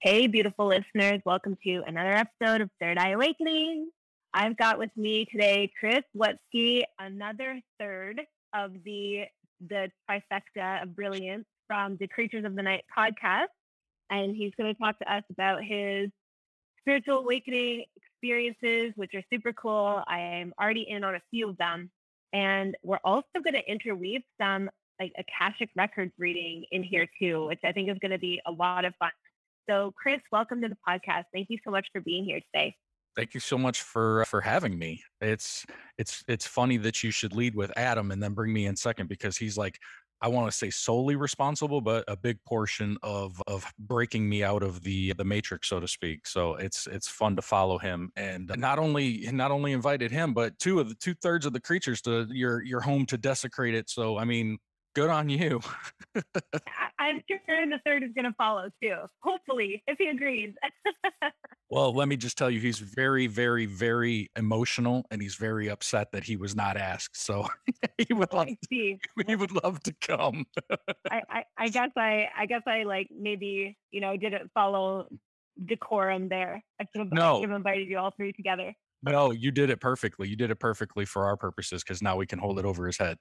Hey, beautiful listeners. Welcome to another episode of Third Eye Awakening. I've got with me today Chris Wutzke, another third of the trifecta of brilliance from the Creatures of the Night podcast. And he's going to talk to us about his spiritual awakening experiences, which are super cool. I am already in on a few of them. And we're also going to interweave some like Akashic Records reading in here too, which I think is going to be a lot of fun. So, Chris, welcome to the podcast. Thank you so much for being here today. Thank you so much for having me. It's funny that you should lead with Adam and then bring me in second, because he's like, I want to say solely responsible, but a big portion of breaking me out of the matrix, so to speak. So it's fun to follow him, and not only invited him, but two-thirds of the creatures to your home to desecrate it. So I mean, good on you. I'm sure the third is going to follow too. Hopefully, if he agrees. Well, let me just tell you, he's very, very, very emotional, and he's very upset that he was not asked. So he would love to come. I guess I like maybe didn't follow decorum there. I should have invited you all three together. No, you did it perfectly. You did it perfectly for our purposes, because now we can hold it over his head.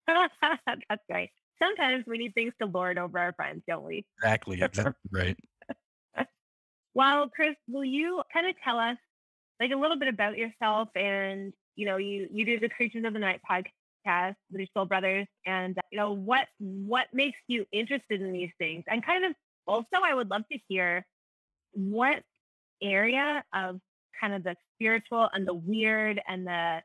That's right. Sometimes we need things to lord over our friends, don't we? Exactly right. Well, Chris, will you kind of tell us like a little bit about yourself? And you do the Creatures of the Night podcast with your soul brothers, and what makes you interested in these things? And kind of also, I would love to hear what area of kind of the spiritual and the weird and the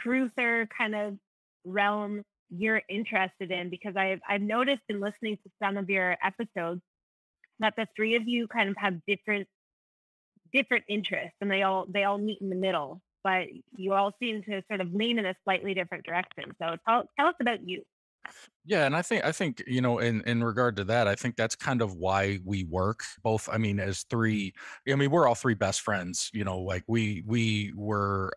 truther kind of realm you're interested in, because I've noticed in listening to some of your episodes that the three of you kind of have different interests, and they all meet in the middle, but you all seem to sort of lean in a slightly different direction. So tell us about you. Yeah, and I think in regard to that, I think that's kind of why we work both. I mean, as three, I mean, we're all three best friends. Like we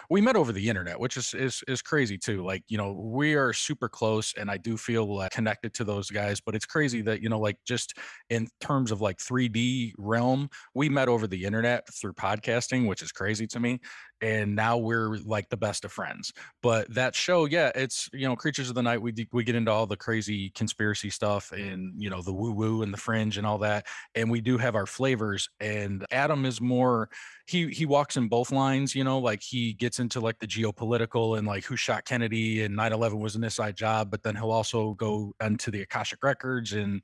met over the internet, which is crazy too. Like we are super close, and I do feel connected to those guys. But it's crazy that like just in terms of like 3D realm, we met over the internet through podcasting, which is crazy to me. And now we're like the best of friends. But that show, yeah, it's Creatures of the Night. We get into all the crazy conspiracy stuff, and the woo woo and the Fringe and all that. And we do have our flavors. And Adam is more, he walks in both lines. Like he gets into like the geopolitical and like who shot Kennedy and 9/11 was an inside job. But then he'll also go into the Akashic Records and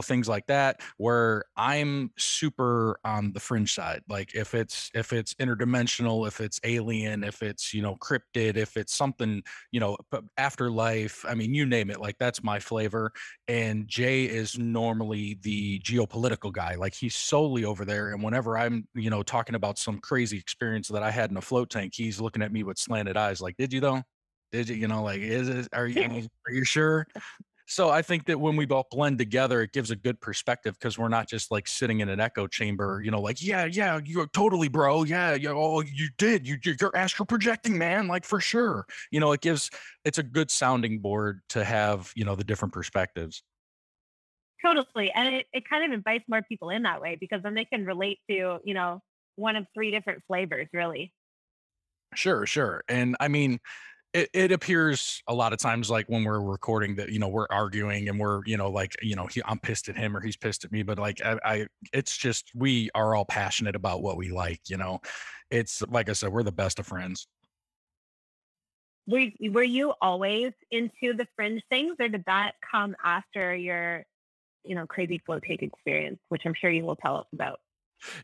things like that. Where I'm super on the Fringe side. Like if it's interdimensional, if it's alien, if it's cryptid, if it's something afterlife, I mean, you name it, like that's my flavor. And Jay is normally the geopolitical guy. Like he's solely over there, and whenever I'm talking about some crazy experience that I had in a float tank, he's looking at me with slanted eyes like, did you though? Did you? Like, are you sure? So I think that when we both blend together, it gives a good perspective, because we're not just like sitting in an echo chamber, like, yeah, you're totally, bro. Yeah. Oh, you're astral projecting, man. Like for sure. It's a good sounding board to have, the different perspectives. Totally. And it kind of invites more people in that way, because then they can relate to, one of three different flavors, really. Sure. And I mean, it appears a lot of times, like when we're recording, that we're arguing and we're I'm pissed at him or he's pissed at me, but like it's just, we are all passionate about what we like. It's like I said, we're the best of friends. Were you always into the Fringe things, or did that come after your crazy float tank experience, which I'm sure you will tell us about?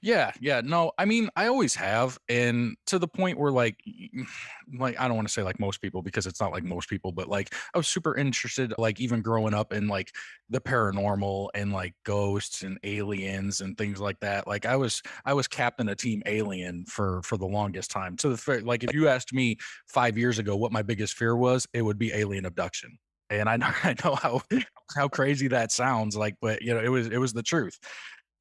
Yeah. No, I mean, I always have. And to the point where like, I don't want to say like most people, because it's not like most people, but like I was super interested, like even growing up in like the paranormal and like ghosts and aliens and things like that. Like I was captain of Team Alien for the longest time. So like, if you asked me 5 years ago what my biggest fear was, it would be alien abduction. And I know how crazy that sounds like, but it was the truth.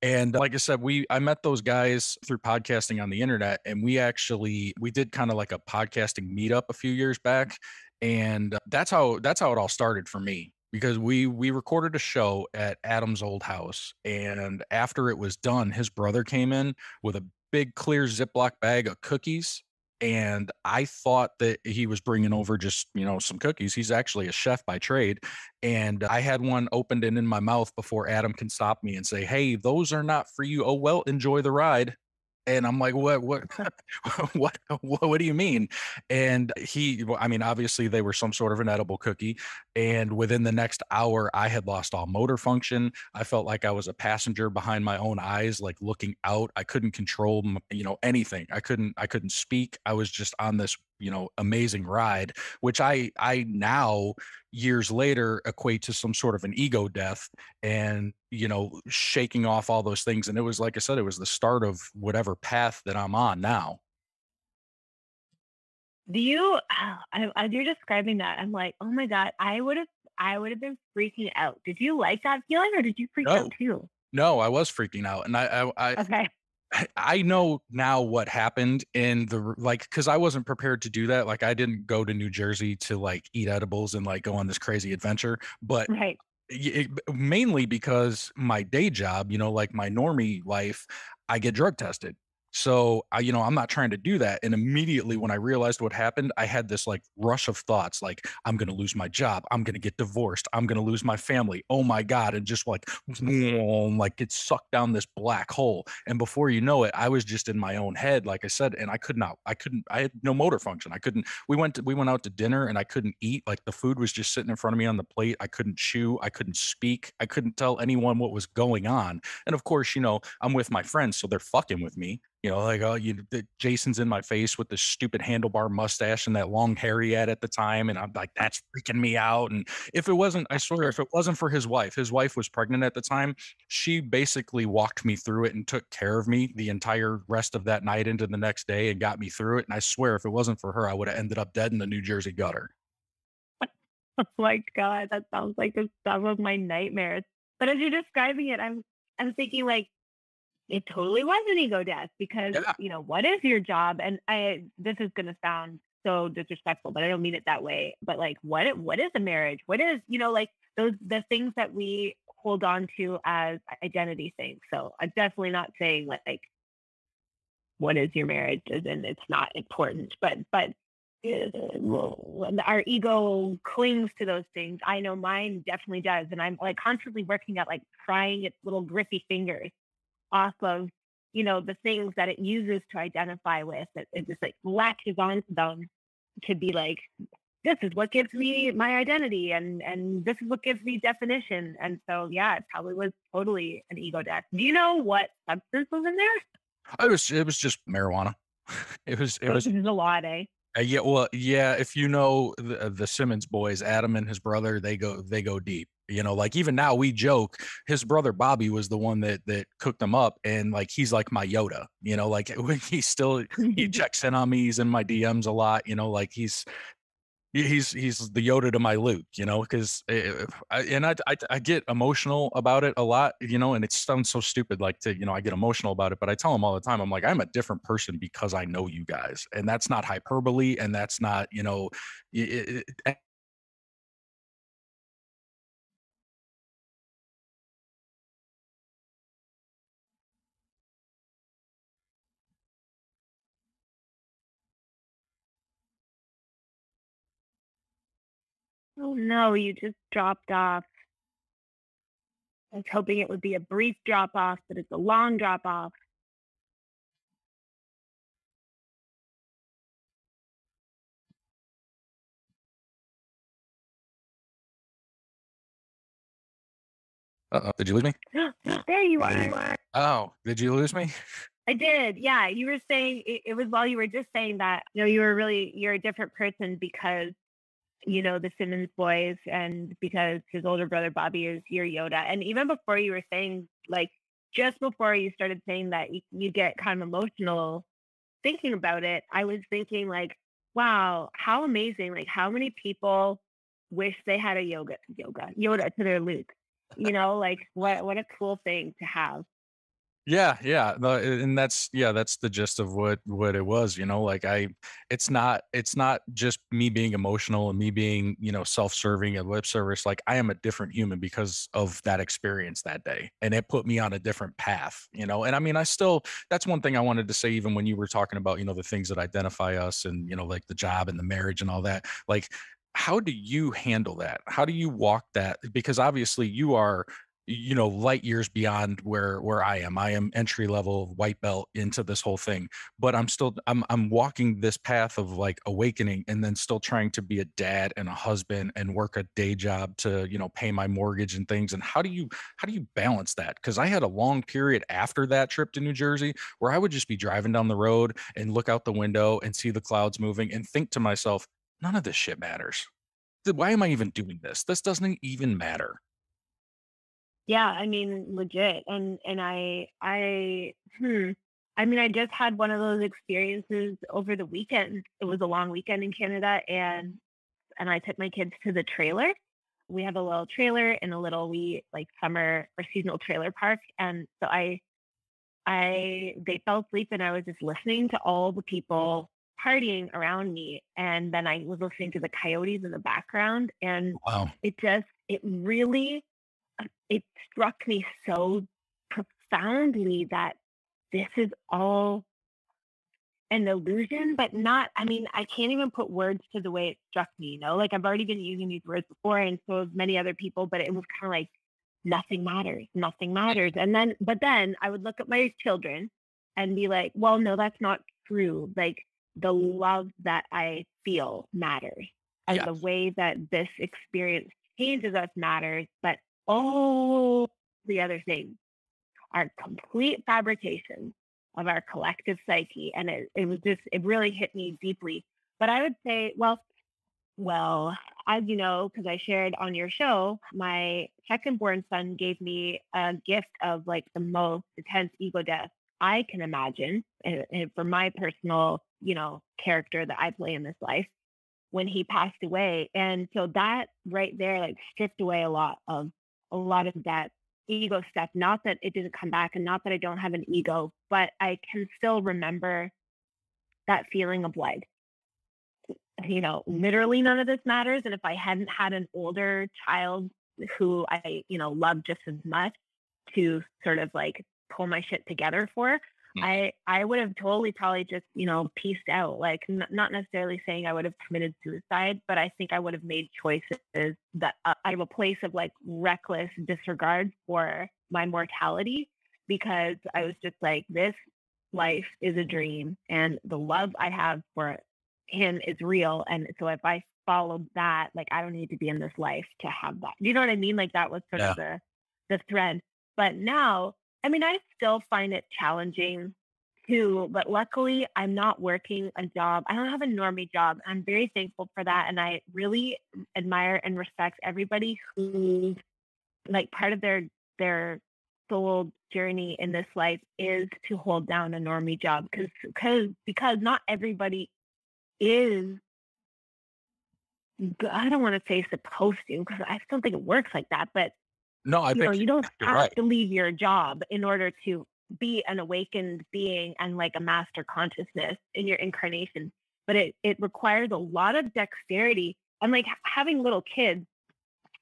And like I said, I met those guys through podcasting on the internet, and we did kind of like a podcasting meetup a few years back. And that's how it all started for me. because we recorded a show at Adam's old house, and after it was done, his brother came in with a big clear Ziploc bag of cookies, and I thought that he was bringing over just, some cookies. He's actually a chef by trade, and I had one opened and in my mouth before Adam can stop me and say, "Hey, those are not for you." "Oh, well, enjoy the ride." And I'm like, what, what do you mean? And well, I mean, obviously they were some sort of an edible cookie. And within the next hour, I had lost all motor function. I felt like I was a passenger behind my own eyes, like looking out. I couldn't control, anything. I couldn't speak. I was just on this, amazing ride, which I now years later equate to some sort of an ego death, and shaking off all those things. And it was, like I said, it was the start of whatever path that I'm on now. Do you, as you're describing that, I'm like, oh my God, I would have been freaking out. Did you like that feeling or did you freak No, out too? no, I was freaking out, and Okay. I know now what happened in like, because I wasn't prepared to do that. Like, I didn't go to New Jersey to like eat edibles and like go on this crazy adventure, but Right. mainly because my day job, like my normie life, I get drug tested. So I'm not trying to do that. And immediately when I realized what happened, I had this like rush of thoughts, like, I'm going to lose my job. I'm going to get divorced. I'm going to lose my family. Oh my God. And just like get sucked down this black hole. And before you know it, I was just in my own head, like I said, and I had no motor function. I couldn't, we went out to dinner and I couldn't eat. Like, the food was just sitting in front of me on the plate. I couldn't chew. I couldn't speak. I couldn't tell anyone what was going on. And of course, I'm with my friends, so they're fucking with me. Like, oh, Jason's in my face with the stupid handlebar mustache and that long hair he had at the time. And I'm like, that's freaking me out. And if it wasn't, I swear, if it wasn't for his wife was pregnant at the time. She basically walked me through it and took care of me the entire rest of that night into the next day and got me through it. And I swear, if it wasn't for her, I would have ended up dead in the New Jersey gutter. Oh my God, that sounds like the stuff of my nightmares. But as you're describing it, I'm thinking like it totally was an ego death because Yeah. what is your job? And this is gonna sound so disrespectful, but I don't mean it that way. But like what is a marriage? What is, like the things that we hold on to as identity things. So I'm definitely not saying like what is your marriage, as in it's not important, but when our ego clings to those things. I know mine definitely does, and I'm like constantly working at like prying its little grippy fingers off of the things that it uses to identify with. It just like latches onto them to be like, this is what gives me my identity, and this is what gives me definition. And so yeah, it probably was totally an ego death. Do you know what substance was in there? It was just marijuana. It was This is a lot, eh? yeah, well, yeah, if you know the Simmons boys, Adam and his brother, they go deep. Like, even now we joke, his brother Bobby was the one that cooked them up, and like he's like my Yoda. Like, when he checks in on me, he's in my DMs a lot. Like, he's the Yoda to my Luke, because I get emotional about it a lot, and it sounds so stupid, like, I get emotional about it, but I tell him all the time, I'm like, I'm a different person because I know you guys, and that's not hyperbole, and that's not, Oh no, you just dropped off. I was hoping it would be a brief drop off, but it's a long drop off. did you lose me? There you are. Oh, did you lose me? I did. Yeah. You were saying it was while you were just saying that, you're a different person because, the Simmons boys and because his older brother Bobby is your Yoda. And even before you were saying, like, just before you started saying that you get kind of emotional thinking about it, I was thinking, like, wow, how amazing. Like, how many people wish they had a Yoda to their Luke? Like, what a cool thing to have. Yeah. And that's the gist of what it was, like it's not just me being emotional and me being, self-serving and lip service. Like I am a different human because of that experience that day. And it put me on a different path, and I mean, that's one thing I wanted to say, even when you were talking about, the things that identify us and, like the job and the marriage and all that, like, how do you handle that? How do you walk that? Because obviously you are, light years beyond where I am. I am entry level white belt into this whole thing, but I'm walking this path of like awakening and then still trying to be a dad and a husband and work a day job to, pay my mortgage and things. And how do you balance that? Because I had a long period after that trip to New Jersey where I would just be driving down the road and look out the window and see the clouds moving and think to myself, none of this shit matters. Why am I even doing this? This doesn't even matter. Yeah, I mean, legit. And I mean, I just had one of those experiences over the weekend. It was a long weekend in Canada, and I took my kids to the trailer. We have a little trailer in a little we like summer or seasonal trailer park, and so they fell asleep, and I was just listening to all the people partying around me, and then I was listening to the coyotes in the background, and Wow. it really it struck me so profoundly that this is all an illusion, but not, I mean, I can't even put words to the way it struck me, like I've already been using these words before and so have many other people, but it was kind of like nothing matters, nothing matters. But then I would look at my children and be like, well, no, that's not true. Like the love that I feel matters and Yeah. the way that this experience changes us matters, but all the other things are complete fabrications of our collective psyche. And it really hit me deeply. But I would say, well, as you know, because I shared on your show, my second born son gave me a gift of like the most intense ego death I can imagine, and for my personal, character that I play in this life when he passed away. And so that right there, like stripped away a lot of that ego stuff. Not that it didn't come back and not that I don't have an ego, but I can still remember that feeling of like, literally none of this matters. And if I hadn't had an older child who I, loved just as much to sort of like pull my shit together for, Mm. I would have totally probably just, pieced out. Like not necessarily saying I would have committed suicide, but I think I would have made choices that out of a place of like reckless disregard for my mortality because I was just like, this life is a dream and the love I have for him is real. And so if I followed that, like I don't need to be in this life to have that. You know what I mean? Like that was sort Yeah. of the thread. But now, I mean, I still find it challenging too, but luckily I'm not working a job. I don't have a normie job. I'm very thankful for that. And I really admire and respect everybody who like part of their soul journey in this life is to hold down a normie job because not everybody is I don't want to say supposed to because I don't think it works like that, but No, I think you don't you're have right. to leave your job in order to be an awakened being and like a master consciousness in your incarnation. But it requires a lot of dexterity and like having little kids,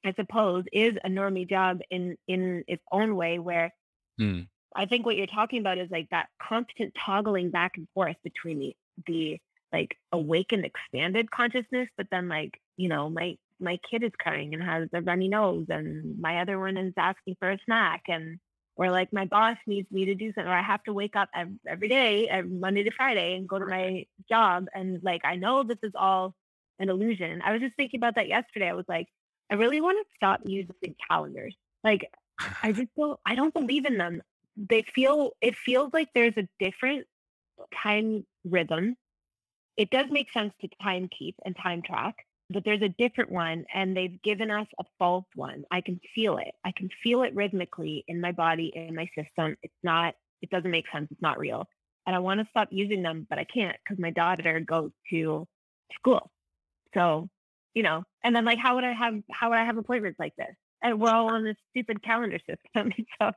I suppose, is a normie job in its own way where Mm. I think what you're talking about is like that constant toggling back and forth between the like awakened expanded consciousness, but then like, my kid is crying and has a runny nose and my other one is asking for a snack and or like my boss needs me to do something or I have to wake up every day, Monday to Friday and go to my job. And like I know this is all an illusion. I was just thinking about that yesterday. I was like, I really want to stop using calendars. Like I don't believe in them. It feels like there's a different time rhythm. It does make sense to time keep and time track, but there's a different one and they've given us a false one. I can feel it. I can feel it rhythmically in my body, in my system. It doesn't make sense. It's not real. And I want to stop using them, but I can't because my daughter goes to school. So, and then like how would I have appointments like this? And we're all on this stupid calendar system. So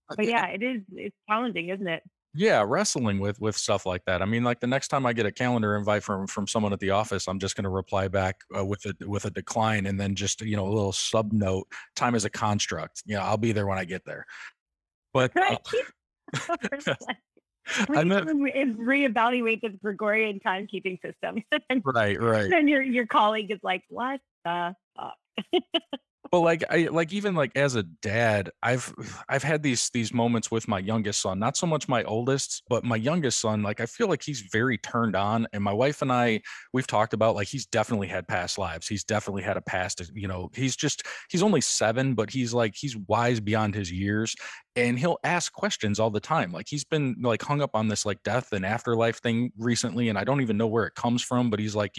But yeah, it's challenging, isn't it? Yeah, wrestling with stuff like that. I mean, like the next time I get a calendar invite from someone at the office, I'm just going to reply back with a decline, and then just a little sub note. Time is a construct. I'll be there when I get there. But Right. I meant Reevaluate the Gregorian timekeeping system. And right, right. then your colleague is like, what the fuck? Well, like even like as a dad, I've had these moments with my youngest son, not so much my oldest, but my youngest son. Like I feel like he's very turned on, and my wife and we've talked about like he's definitely had past lives. He's definitely had a past. He's only 7, but he's wise beyond his years, and he'll ask questions all the time. Like he's been like hung up on this like death and afterlife thing recently, and I don't even know where it comes from, but he's like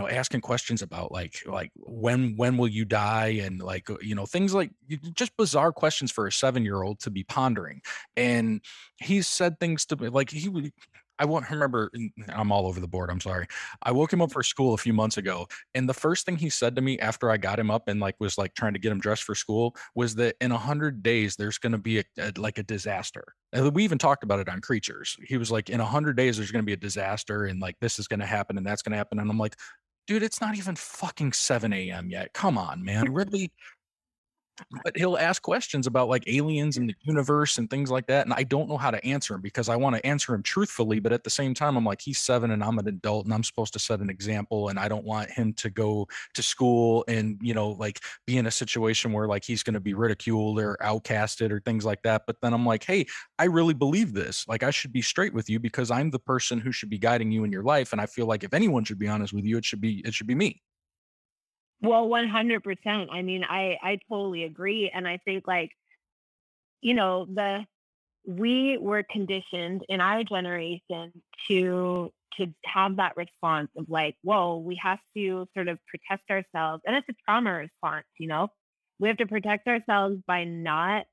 asking questions about like when will you die, and like things like just bizarre questions for a 7-year-old to be pondering. And he's said things to me like I won't remember. I'm all over the board. I'm sorry. I woke him up for school a few months ago, and the first thing he said to me after I got him up and like was like trying to get him dressed for school was that in 100 days there's going to be like a disaster. And we even talked about it on Creatures. He was like, in 100 days there's going to be a disaster, and like this is going to happen and that's going to happen. And I'm like, dude, it's not even fucking 7 a.m. yet. Come on, man. Really? But he'll ask questions about like aliens and the universe and things like that. And I don't know how to answer him because I want to answer him truthfully. But at the same time, I'm like, he's 7 and I'm an adult and I'm supposed to set an example. And I don't want him to go to school and, like be in a situation where like he's going to be ridiculed or outcasted or things like that. But then I'm like, hey, I really believe this. Like I should be straight with you because I'm the person who should be guiding you in your life. And I feel like if anyone should be honest with you, it should be me. Well, 100%. I mean, I totally agree. And I think like, we were conditioned in our generation to have that response of like, whoa, we have to sort of protect ourselves. And it's a trauma response, we have to protect ourselves by not,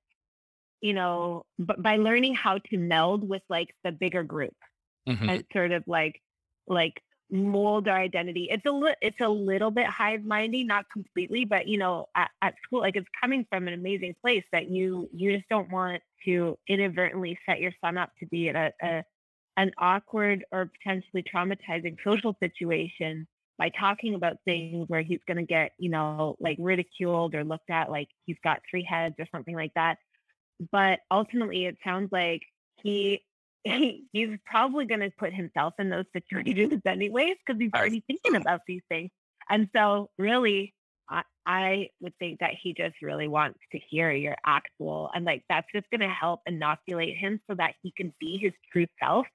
but by learning how to meld with like the bigger group and sort of like mold our identity. It's a little bit hive mindy, not completely, but at school, like it's coming from an amazing place that you just don't want to inadvertently set your son up to be in an awkward or potentially traumatizing social situation by talking about things where he's going to get like ridiculed or looked at like he's got 3 heads or something like that. But ultimately it sounds like he's probably going to put himself in those situations anyways, because he's already thinking about these things. And so really, I would think that he just really wants to hear your actual, and like, that's just going to help inoculate him so that he can be his true self,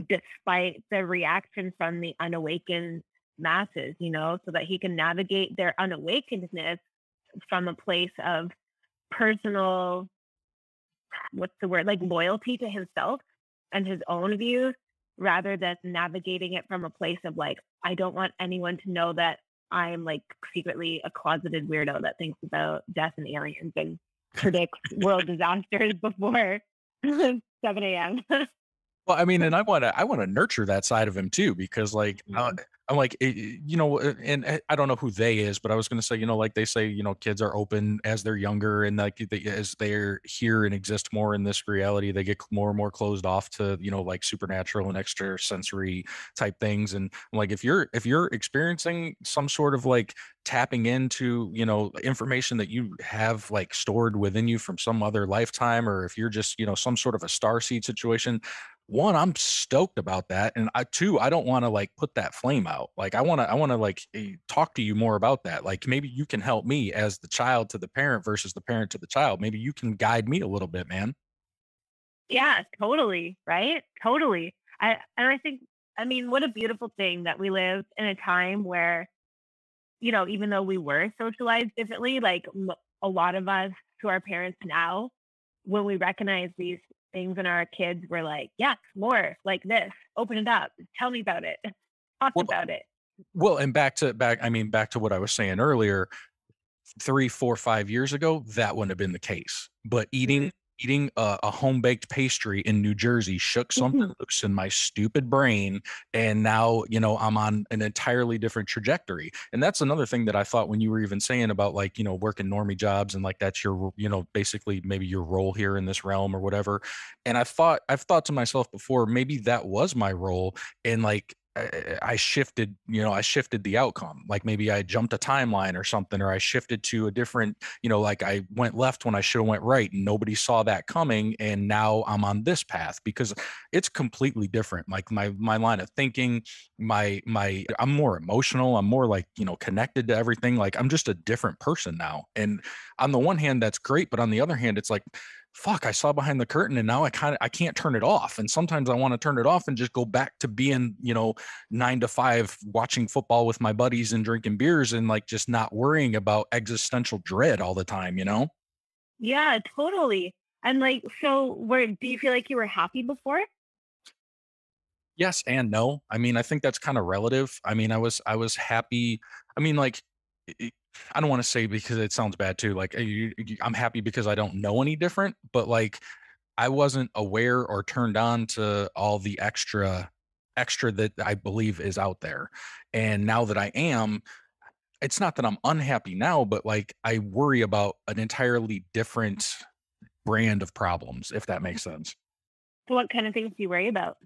despite the reaction from the unawakened masses, so that he can navigate their unawakenedness from a place of personal, what's the word, like loyalty to himself and his own views, rather than navigating it from a place of like, I don't want anyone to know that I'm like secretly a closeted weirdo that thinks about death and aliens and predicts world disasters before 7 a.m. Well, I mean, and I want to nurture that side of him too, because like I'm like, and I don't know who they is, but I was going to say, like they say, kids are open as they're younger, and like as they're here and exist more in this reality, they get more and more closed off to, like supernatural and extrasensory type things. And I'm like, if you're experiencing some sort of like tapping into, information that you have like stored within you from some other lifetime, or if you're just, some sort of a starseed situation, one, I'm stoked about that. And I don't want to like put that flame out. Like I want to like talk to you more about that. Like maybe you can help me as the child to the parent versus the parent to the child. Maybe you can guide me a little bit, man. Yeah, totally. Right. Totally. I think, I mean, what a beautiful thing that we live in a time where, even though we were socialized differently, like a lot of us who are parents now, when we recognize these things in our kids, we're like, yes, more like this, open it up, tell me about it, talk about it. Well, and back to what I was saying earlier, 3, 4, 5 years ago, that wouldn't have been the case. But eating eating a home baked pastry in New Jersey shook something loose in my stupid brain. And now, I'm on an entirely different trajectory. And that's another thing that I thought when you were even saying about like, working normie jobs and like that's your, basically maybe your role here in this realm or whatever. And I've thought to myself before, maybe that was my role. And like, I shifted, I shifted the outcome. Like maybe I jumped a timeline or something, or I shifted to a different, like I went left when I should have went right and nobody saw that coming. And now I'm on this path because it's completely different. Like my line of thinking, I'm more emotional. I'm more like, connected to everything. Like I'm just a different person now. And on the one hand, that's great. But on the other hand, it's like, fuck, I saw behind the curtain and now I can't turn it off. And sometimes I want to turn it off and just go back to being, 9 to 5, watching football with my buddies and drinking beers and like just not worrying about existential dread all the time. Yeah, totally. And like, so do you feel like you were happy before? Yes and no. I mean, I think that's kind of relative. I mean, I was happy. I mean, like, it- I don't want to say because it sounds bad too. Like, I'm happy because I don't know any different, but like, I wasn't aware or turned on to all the extra that I believe is out there. And now that I am, it's not that I'm unhappy now, but like I worry about an entirely different brand of problems, if that makes sense. So what kind of things do you worry about?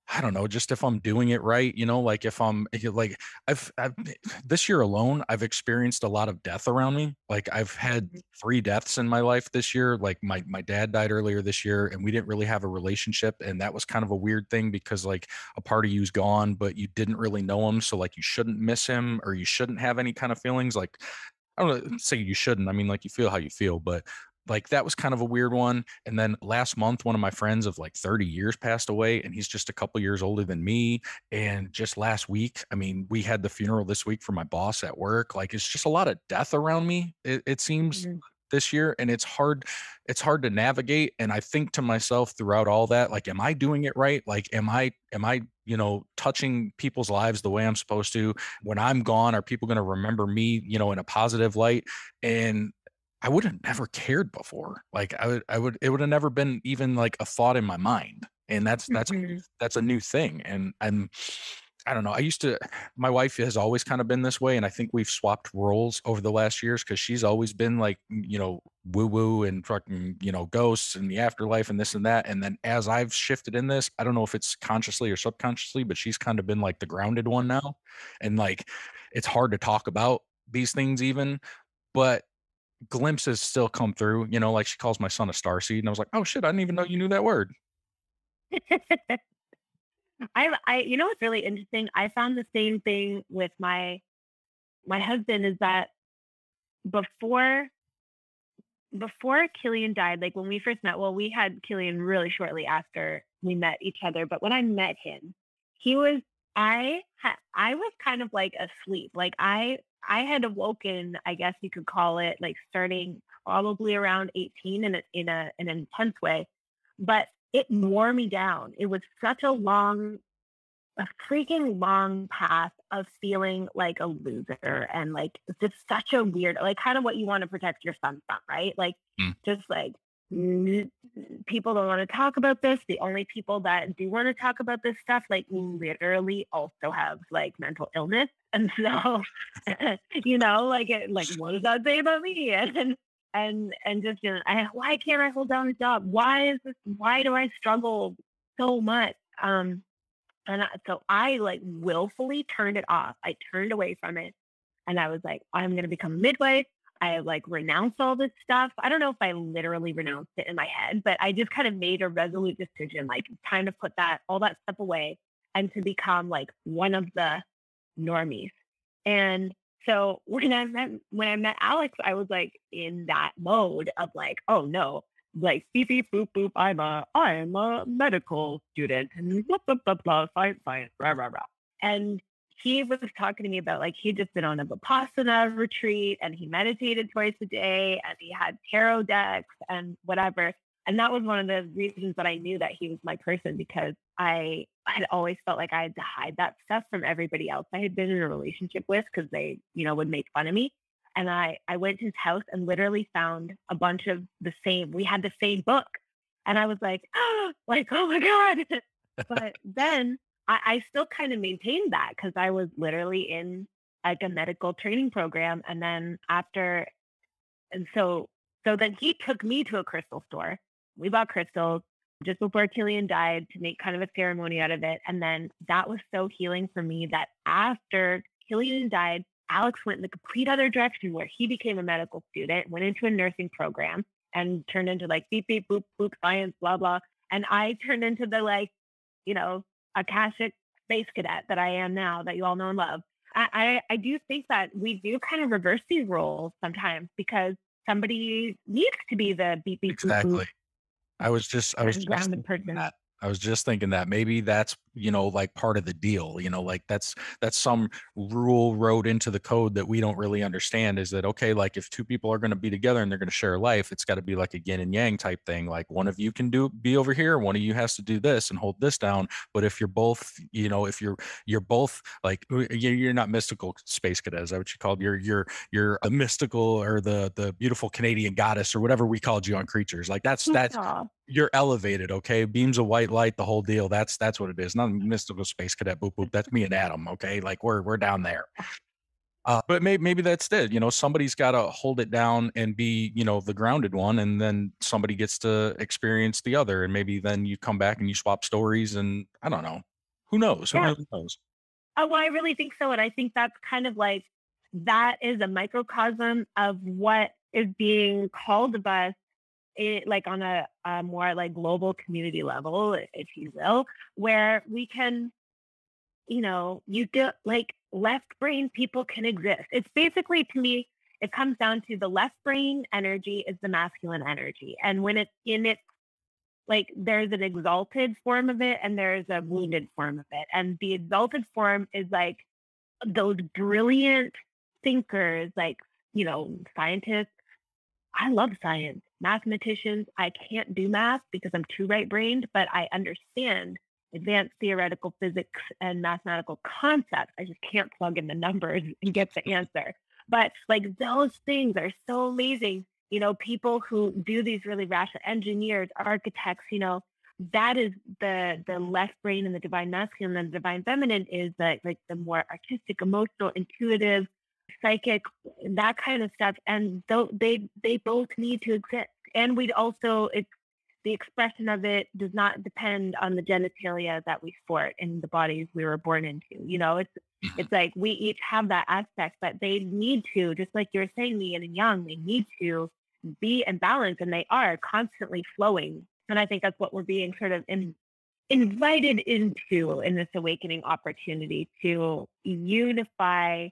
I don't know, just if I'm doing it right, like like I've this year alone, I've experienced a lot of death around me. Like I've had 3 deaths in my life this year. Like my dad died earlier this year and we didn't really have a relationship. And that was kind of a weird thing because like a part of you's gone, but you didn't really know him. So like you shouldn't miss him or you shouldn't have any kind of feelings. Like I don't say you shouldn't. I mean, like you feel how you feel, but like that was kind of a weird one. And then last month, one of my friends of like 30 years passed away, and he's just a couple years older than me. And just last week, I mean, we had the funeral this week for my boss at work. Like it's just a lot of death around me, it seems Mhm. this year. And it's hard to navigate. And I think to myself throughout all that, like, am I doing it right? Like, am I, touching people's lives the way I'm supposed to? When I'm gone, are people going to remember me, in a positive light? And I would have never cared before. Like it would have never been even like a thought in my mind. And Mhm. that's a new thing. And I don't know. My wife has always kind of been this way. And I think we've swapped roles over the last years because she's always been like, woo woo and fucking, ghosts and the afterlife and this and that. And then as I've shifted in this, I don't know if it's consciously or subconsciously, but she's kind of been like the grounded one now. And like, it's hard to talk about these things even, but glimpses still come through, like she calls my son a starseed. And I was like, oh shit, I didn't even know you knew that word. You know what's really interesting? I found the same thing with my husband is that before before Killian died, like when we first met, well, we had Killian really shortly after we met each other, but when I met him, he was I was kind of like asleep. Like I had awoken, I guess you could call it, like starting probably around 18 in an intense way, but it wore me down. It was such a freaking long path of feeling like a loser and like just such a weird, like kind of what you want to protect your son from, right? Like Mm. just like n- people don't want to talk about this. The only people that do want to talk about this stuff, like literally also have like mental illness. And so, like like what does that say about me? And just, why can't I hold down a job? Why do I struggle so much? So I like willfully turned it off. I turned away from it and I was like, I'm going to become a midwife. I like renounced all this stuff. I don't know if I literally renounced it in my head, but I just kind of made a resolute decision, like time to put all that stuff away and to become like one of the normies. And so when I met Alex, I was like in that mode of like, oh no, like beep beep boop boop, I'm a medical student and blah blah blah blah science rah rah rah. And he was talking to me about like he'd just been on a Vipassana retreat and he meditated twice a day and he had tarot decks and whatever. And that was one of the reasons that I knew that he was my person because I had always felt like I had to hide that stuff from everybody else I had been in a relationship with because they, would make fun of me. And I went to his house and literally found a bunch of we had the same book. And I was like, like, oh my God. But then I still kind of maintained that because I was literally in like a medical training program. And then and so then he took me to a crystal store. We bought crystals just before Killian died to make kind of a ceremony out of it. And then that was so healing for me that after Killian died, Alex went in the complete other direction where he became a medical student, went into a nursing program, and turned into like beep, beep, boop, boop, science, blah, blah. And I turned into the like, Akashic space cadet that I am now that you all know and love. I do think that we do kind of reverse these roles sometimes because somebody needs to be the beep, beep, boop, boop. Exactly. I was just grounded person. that. I was just thinking that maybe that's, like part of the deal, like that's some rule wrote into the code that we don't really understand, is that, okay, like if two people are going to be together and they're going to share a life, it's got to be like a yin and yang type thing. Like one of you can be over here, one of you has to do this and hold this down. But if you're both, if you're both like, you're not mystical space cadet, is that what you called? You're a mystical, or the beautiful Canadian goddess, or whatever we called you on Creatures. Like that's you're elevated, okay? Beams of white light, the whole deal. That's what it is. Not a mystical space cadet, boop boop. That's me and Adam, okay? Like we're down there. But maybe that's it. Somebody's got to hold it down and be, the grounded one, and then somebody gets to experience the other, and maybe then you come back and you swap stories, and I don't know. Who knows? Yeah. Who knows? Oh, well, I really think so, and I think that's kind of like that is a microcosm of what is being called of us like on a more like global community level, if you will, where we can, you get like left brain people can exist. It's basically, to me, it comes down to the left brain energy is the masculine energy. And when it's in it, like there's an exalted form of it and there's a wounded form of it. And the exalted form is like those brilliant thinkers, like, scientists. I love science. Mathematicians, I can't do math because I'm too right-brained, but I understand advanced theoretical physics and mathematical concepts. I just can't plug in the numbers and get the answer. But like those things are so amazing. People who do these really rational engineers, architects, that is the left brain and the divine masculine, and the divine feminine is like the more artistic, emotional, intuitive, psychic, that kind of stuff. And they both need to exist. And we'd also, it's the expression of it does not depend on the genitalia that we sport in the bodies we were born into. It's like we each have that aspect, but they need to, just like you were saying, yin and yang, they need to be in balance, and they are constantly flowing. And I think that's what we're being sort of invited into in this awakening opportunity, to unify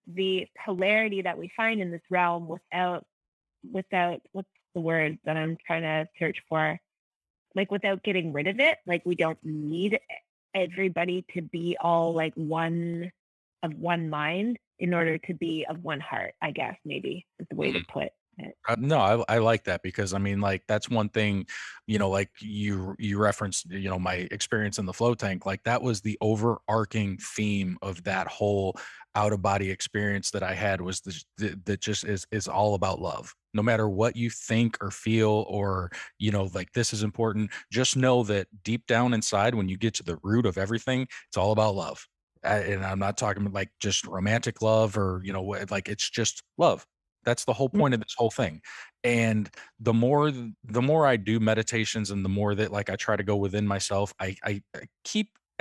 the polarity that we find in this realm without what's the word that I'm trying to search for? Like without getting rid of it. Like we don't need everybody to be all like one mind in order to be of one heart, I guess maybe is the way to put it. No, I like that, because I mean, like that's one thing, like you referenced, my experience in the flow tank. Like that was the overarching theme of that whole out of body experience that I had, was that just is all about love. No matter what you think or feel, or like this is important, just know that deep down inside, when you get to the root of everything, it's all about love. And I'm not talking about like just romantic love, or like it's just love. That's the whole point of this whole thing. And the more I do meditations, and the more that like I try to go within myself, I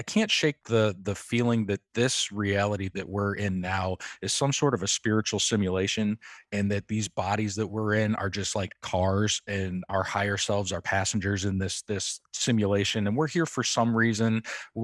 can't shake the feeling that this reality that we're in now is some sort of a spiritual simulation, and that these bodies that we're in are just like cars, and our higher selves are passengers in this simulation, and we're here for some reason.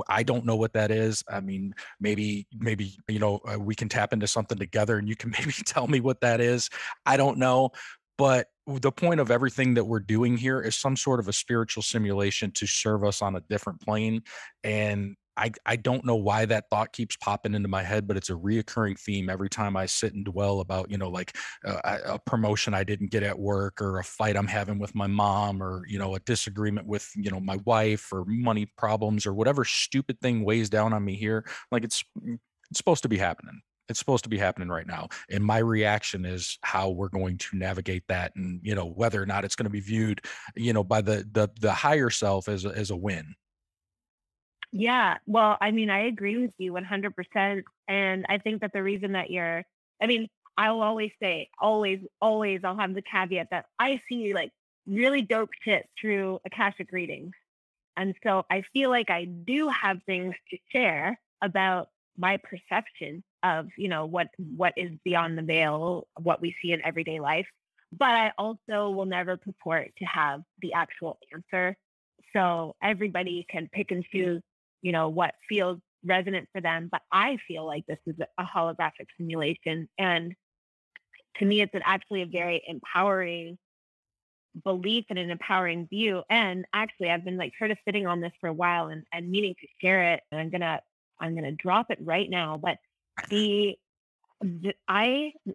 I don't know what that is. I mean, maybe we can tap into something together, and you can maybe tell me what that is. I don't know. But the point of everything that we're doing here is some sort of a spiritual simulation to serve us on a different plane. And I don't know why that thought keeps popping into my head, but it's a reoccurring theme every time I sit and dwell about, like a promotion I didn't get at work, or a fight I'm having with my mom, or, a disagreement with, my wife, or money problems, or whatever stupid thing weighs down on me here. Like it's supposed to be happening. It's supposed to be happening right now. And my reaction is how we're going to navigate that, and whether or not it's going to be viewed, by the higher self as a win. Yeah. Well, I mean, I agree with you 100%. And I think that the reason that I mean, I'll always say, always, always, I'll have the caveat that I see like really dope shit through Akashic readings. And so I feel like I do have things to share about my perception of, what is beyond the veil, what we see in everyday life. But I also will never purport to have the actual answer. So everybody can pick and choose, what feels resonant for them. But I feel like this is a holographic simulation. And to me, it's actually a very empowering belief and an empowering view. And actually, I've been like sort of sitting on this for a while and meaning to share it. And I'm gonna drop it right now. But I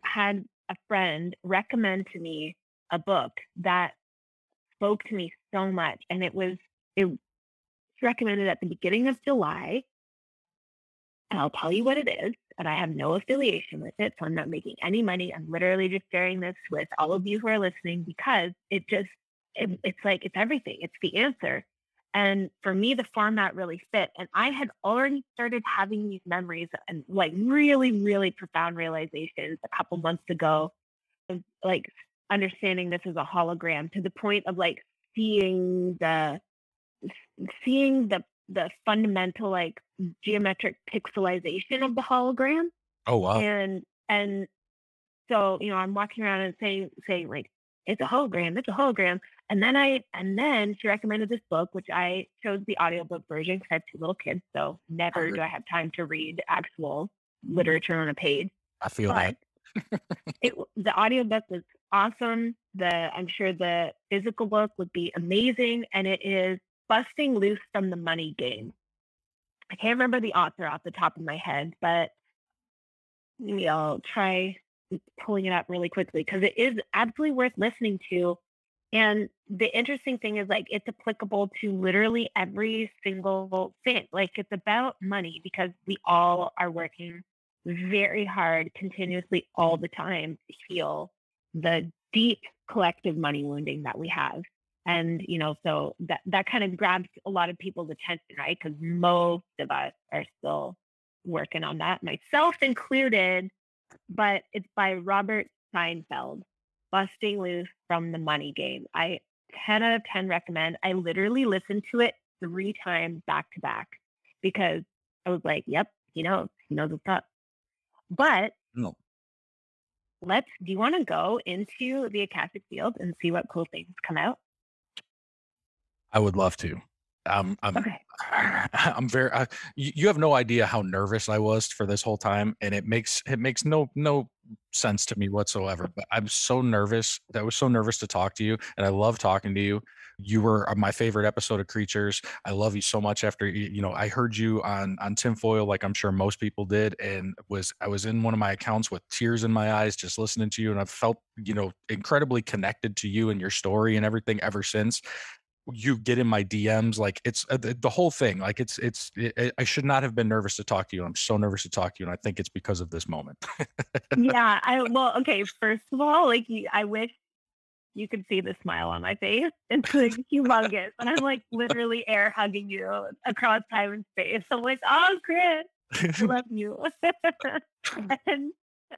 had a friend recommend to me a book that spoke to me so much, and it was recommended at the beginning of July. And I'll tell you what it is. And I have no affiliation with it, so I'm not making any money. I'm literally just sharing this with all of you who are listening because it's like it's everything. It's the answer. And for me, the format really fit. And I had already started having these memories and like really, really profound realizations a couple months ago, of, like understanding this is a hologram to the point of like seeing the fundamental like geometric pixelization of the hologram. Oh, wow. And so, I'm walking around and saying like, it's a hologram. And then she recommended this book, which I chose the audiobook version because I have two little kids. So never do I have time to read actual literature on a page. I feel that. The audiobook was awesome. I'm sure the physical book would be amazing. And it is Busting Loose from the Money Game. I can't remember the author off the top of my head, but maybe I'll try pulling it up really quickly because it is absolutely worth listening to. And the interesting thing is like it's applicable to literally every single thing. Like it's about money because we all are working very hard continuously all the time to heal the deep collective money wounding that we have. And, so that kind of grabs a lot of people's attention, right? Because most of us are still working on that, myself included. But it's by Robert Seinfeld, Busting Loose from the Money Game. I 10 out of 10 recommend. I literally listened to it 3 times back to back because I was like, yep, he knows what's up. But No. do you want to go into the Akashic field and see what cool things come out? I would love to. Okay. I'm very. You have no idea how nervous I was for this whole time, and it makes no sense to me whatsoever. But I'm so nervous. I was so nervous to talk to you, and I love talking to you. You were my favorite episode of Creatures. I love you so much. After I heard you on Tinfoil, like I'm sure most people did, and I was in one of my accounts with tears in my eyes just listening to you, and I've felt incredibly connected to you and your story and everything ever since. You get in my DMs, like it's the whole thing. Like I should not have been nervous to talk to you. I'm so nervous to talk to you, and I think it's because of this moment. Yeah. Okay. First of all, like I wish you could see the smile on my face. It's like humongous, and I'm like literally air hugging you across time and space. I'm like, oh, Chris, I love you.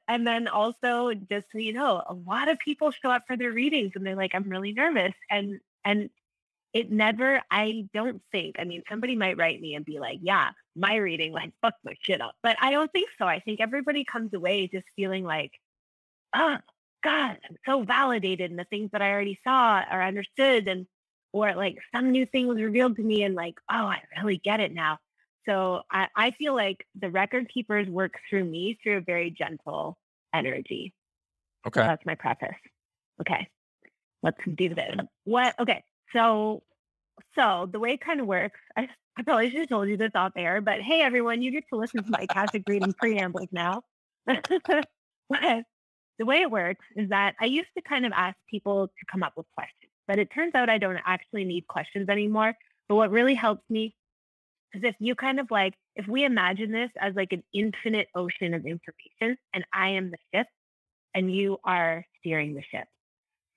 and then also, just so you know, a lot of people show up for their readings, and they're like, I'm really nervous, and it never, I don't think, I mean, somebody might write me and be like, yeah, my reading like fucked my shit up. But I don't think so. I think everybody comes away just feeling like, oh, God, I'm so validated in the things that I already saw or understood. Or like some new thing was revealed to me and like, oh, I really get it now. So I feel like the record keepers work through me through a very gentle energy. Okay. So that's my preface. Okay. Let's do this. Okay. So the way it kind of works, I probably should have told you this off air, but hey, everyone, you get to listen to my Akashic Reading preambles now. But the way it works is that I used to kind of ask people to come up with questions, but it turns out I don't actually need questions anymore. But what really helps me Because if you kind of like, if we imagine this as like an infinite ocean of information, and I am the ship and you are steering the ship,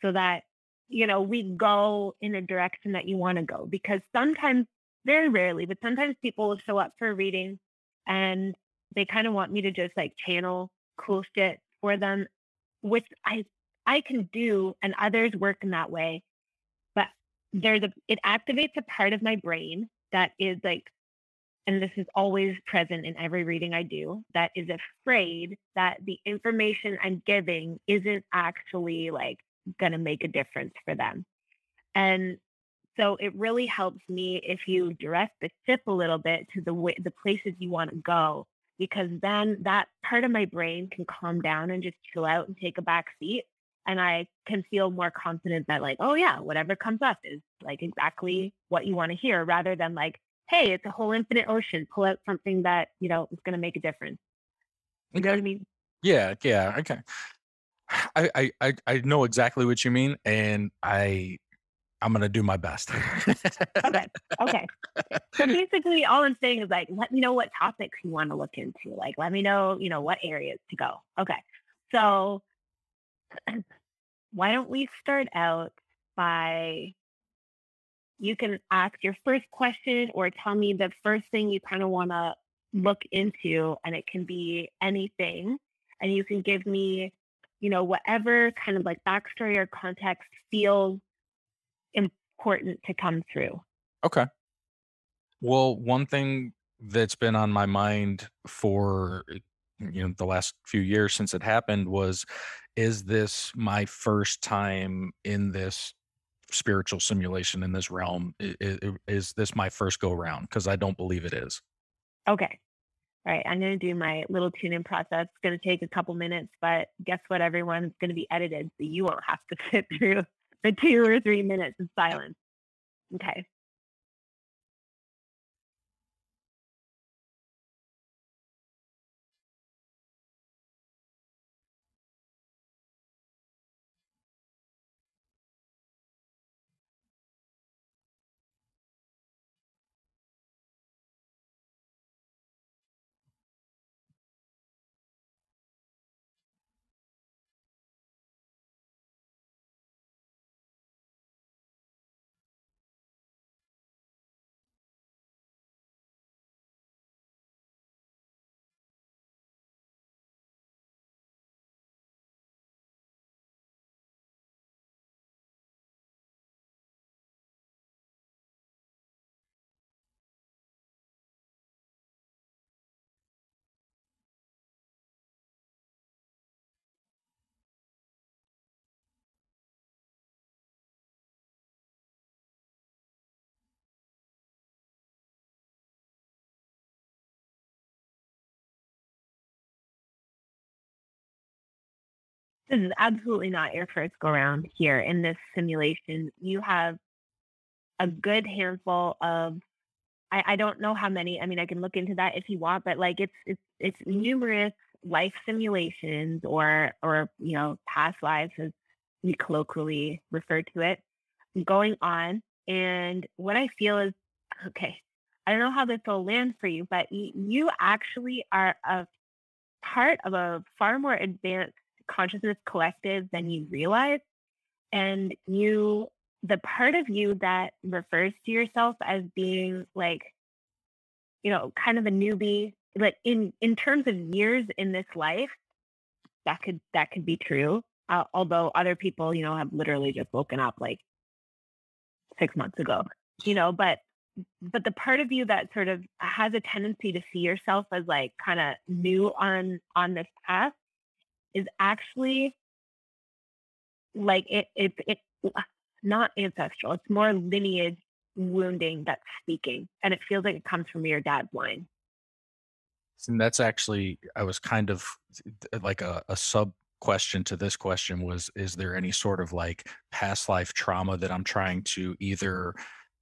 so that, we go in a direction that you want to go. Because sometimes, very rarely, but sometimes people will show up for a reading and they kind of want me to just like channel cool shit for them, which I can do, and others work in that way. But it activates a part of my brain that is like, and this is always present in every reading I do, that is afraid that the information I'm giving isn't actually like going to make a difference for them. And so it really helps me if you direct the ship a little bit to the places you want to go, because then that part of my brain can calm down and just chill out and take a back seat. And I can feel more confident that, like, oh yeah, whatever comes up is like exactly what you want to hear, rather than like, hey, it's a whole infinite ocean. Pull out something that, is going to make a difference. You know what I mean? Yeah, yeah, okay. I know exactly what you mean, and I'm gonna do my best. Okay. Okay. So basically, all I'm saying is like, let me know what topics you want to look into. Like, let me know, what areas to go. Okay. So why don't we start out by, you can ask your first question or tell me the first thing you kind of want to look into, and it can be anything. And you can give me, whatever kind of like backstory or context feels important to come through. Okay. Well, one thing that's been on my mind for the last few years since it happened was, is this my first time in this spiritual simulation, in this realm? Is this my first go round? Because I don't believe it is. Okay. All right. I'm going to do my little tune in process. It's going to take a couple minutes, but guess what, everyone? It's going to be edited, so you won't have to sit through the 2 or 3 minutes of silence. Okay. This is absolutely not your first go round here in this simulation. You have a good handful of, I don't know how many. I mean, I can look into that if you want, but like it's numerous life simulations, or past lives, as we colloquially refer to it, going on. And what I feel is, okay, I don't know how this will land for you, but you actually are a part of a far more advanced consciousness collective than you realize. And the part of you that refers to yourself as being like, kind of a newbie, like in terms of years in this life, that could be true. Although other people, have literally just woken up like 6 months ago, but the part of you that sort of has a tendency to see yourself as like kind of new on this path is actually like it not ancestral. It's more lineage wounding that's speaking, and it feels like it comes from your dad's line. And that's actually, I was kind of like a sub question to this question was, is there any sort of like past life trauma that I'm trying to either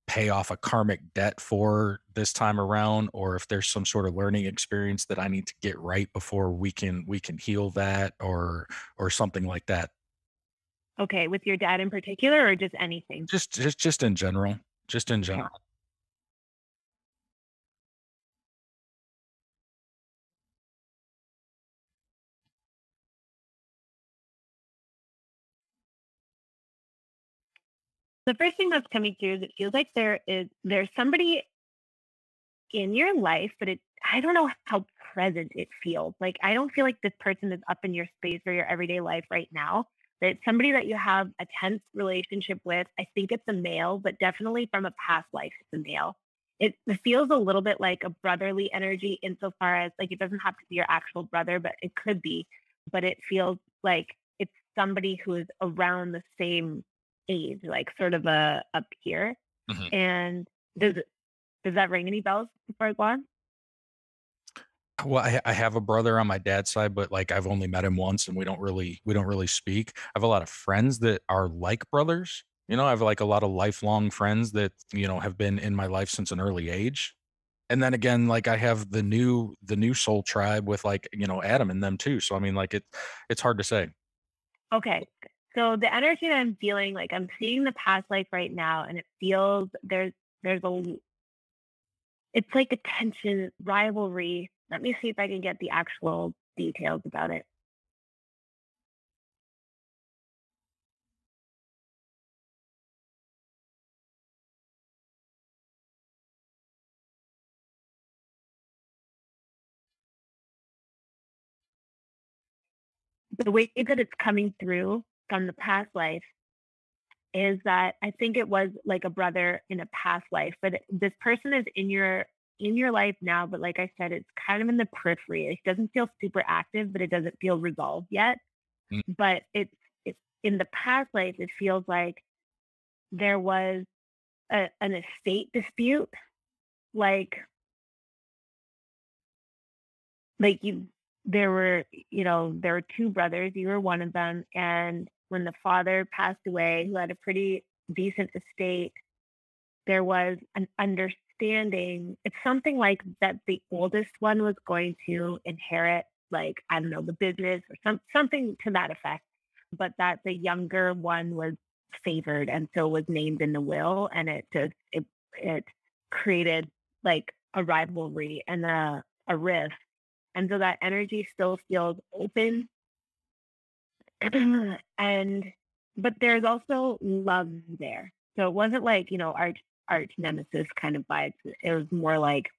pay off a karmic debt for this time around, or if there's some sort of learning experience that I need to get right before we can heal that, or something like that. Okay, with your dad in particular, or just anything? Just in general. Just in Okay. general. The first thing that's coming through is it feels like there's somebody in your life, but I don't know how present it feels. Like I don't feel like this person is up in your space or your everyday life right now. That it's somebody that you have a tense relationship with. I think it's a male, but definitely from a past life, it's a male. It feels a little bit like a brotherly energy insofar as like it doesn't have to be your actual brother, but it could be. But it feels like it's somebody who is around the same age, like sort of a peer. Mhm. And does does that ring any bells before I go on? Well, I have a brother on my dad's side, but like I've only met him once, and we don't really speak. I have a lot of friends that are like brothers. I have like a lot of lifelong friends that have been in my life since an early age. And then again, like I have the new soul tribe with like Adam and them too. So I mean, like it's hard to say. Okay. So the energy that I'm feeling, like I'm seeing the past life right now, and it feels there's a it's like a tension, rivalry. Let me see if I can get the actual details about it. The way that it's coming through from the past life is that I think it was like a brother in a past life, but this person is in your life now. But like I said, it's kind of in the periphery. It doesn't feel super active, but it doesn't feel resolved yet. Mm. But it's in the past life. It feels like there was an estate dispute, like you there were two brothers, you were one of them, and when the father passed away, who had a pretty decent estate, there was an understanding. It's something like that the oldest one was going to inherit, like, I don't know, the business or something to that effect, but that the younger one was favored and so was named in the will, and it created like a rivalry and a rift. And so that energy still feels open. And but there's also love there. So it wasn't like, arch nemesis kind of vibes. It was more like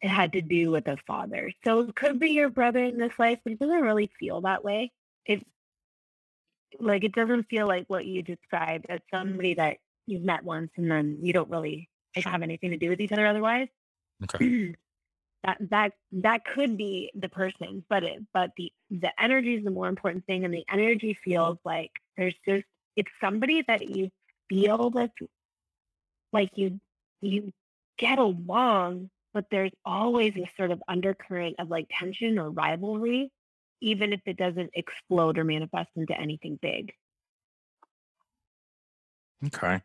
it had to do with a father. So it could be your brother in this life, but it doesn't really feel that way. It it doesn't feel like what you described as somebody that you've met once and then you don't really Sure. have anything to do with each other otherwise. Okay. That could be the person, but the energy is the more important thing, and the energy feels like there's just it's somebody that you feel that like you get along, but there's always a sort of undercurrent of like tension or rivalry, even if it doesn't explode or manifest into anything big. Okay.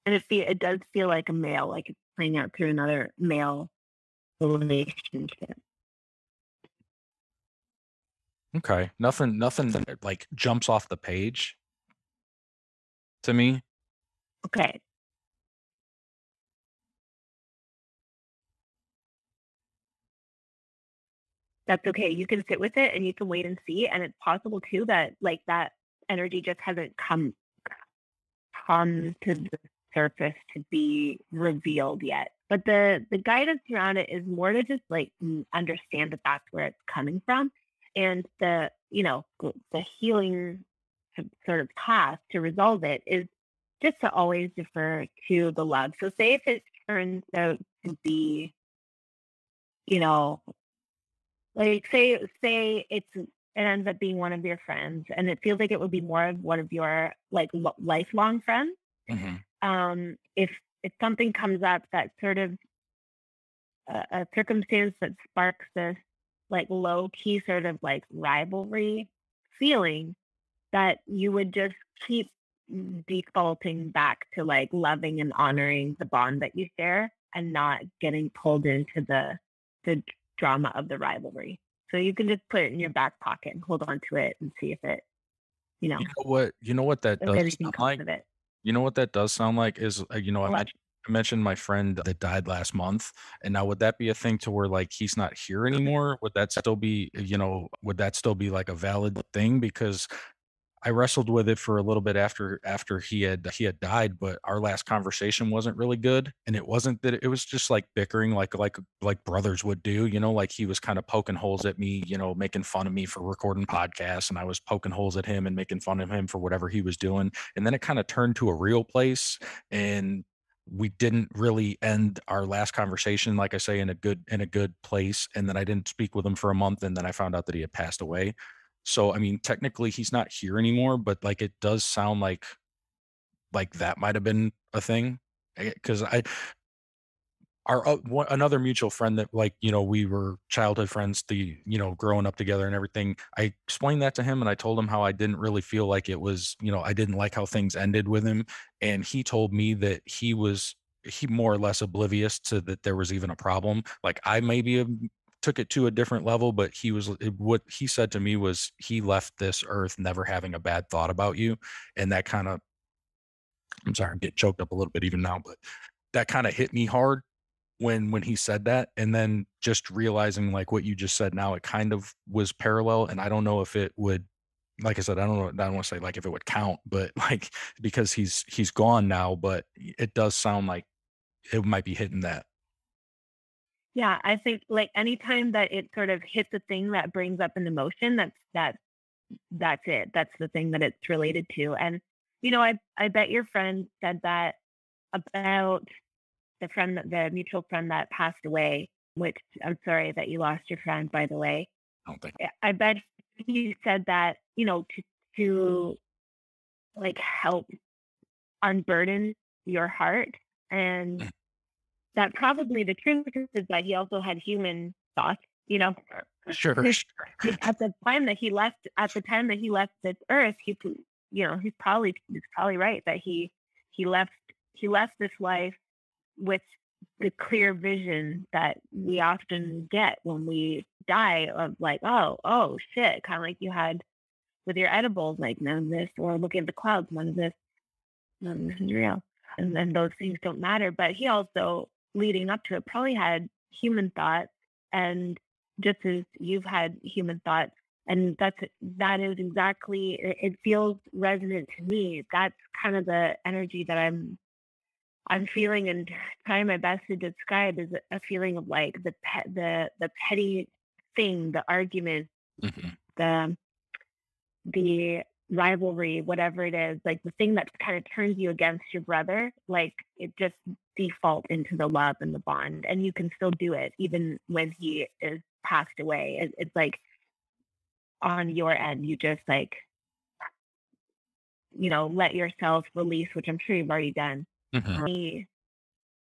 And it does feel like a male, like it's playing out through another male relationship. Okay. Nothing that like jumps off the page to me. Okay. That's okay. You can sit with it and you can wait and see. And it's possible too that like that energy just hasn't come to the surface to be revealed yet. But the guidance around it is more to just like understand that that's where it's coming from, and the healing sort of path to resolve it is just to always defer to the love. So say if it turns out to be, you know, like say it ends up being one of your friends, and it feels like it would be more of one of your like lifelong friends. Hmm. If something comes up that sort of a circumstance that sparks this like low key sort of like rivalry feeling, that you would just keep defaulting back to like loving and honoring the bond that you share and not getting pulled into the drama of the rivalry. So you can just put it in your back pocket and hold on to it and see if it, You know what? You know what that if does anything sound comes like? of it. You know what that does sound like is, I've What? mentioned my friend that died last month, and now would that be a thing to where like he's not here anymore? Would that still be, would that still be like a valid thing? Because I wrestled with it for a little bit after he had died, but our last conversation wasn't really good, and it wasn't that it was just like bickering like brothers would do, like he was kind of poking holes at me, making fun of me for recording podcasts, and I was poking holes at him and making fun of him for whatever he was doing, and then it kind of turned to a real place, and we didn't really end our last conversation, like I say, in a good place, and then I didn't speak with him for a month, and then I found out that he had passed away. So, I mean, technically he's not here anymore, but like it does sound like that might have been a thing. Because another mutual friend that like we were childhood friends, growing up together and everything. I explained that to him, and I told him how I didn't really feel like it was, I didn't like how things ended with him, and he told me that he more or less oblivious to that there was even a problem. Like I maybe took it to a different level, but what he said to me was he left this earth never having a bad thought about you, and that kind of, I'm sorry, I'm getting choked up a little bit even now, but that kind of hit me hard when he said that, and then just realizing like what you just said now, it kind of was parallel, and I don't know if it would, like I said, I don't know, I don't want to say like if it would count, but like because he's gone now, but it does sound like it might be hitting that. Yeah, I think like anytime that it sort of hits a thing that brings up an emotion, that's it. That's the thing that it's related to. And I bet your friend said that about the mutual friend that passed away, which I'm sorry that you lost your friend, by the way. I don't think. I bet he said that, to like help unburden your heart. And that probably the truth is that he also had human thoughts, you know. Sure, sure. At the time that he left this earth, he's probably right that he left he left this life with the clear vision that we often get when we die of like, oh shit, kind of like you had with your edibles, like none of this, or looking at the clouds, none of this is real. And then those things don't matter. But he also, leading up to it, probably had human thoughts, and just as you've had human thoughts, and that is exactly, it feels resonant to me. That's kind of the energy that I'm feeling, and trying my best to describe is a feeling of like the petty thing, the argument, Mhm. the the rivalry, whatever it is, like the thing that kind of turns you against your brother, like it just default into the love and the bond, and you can still do it even when he is passed away. It's like on your end, you just like let yourself release, which I'm sure you've already done. Mhm.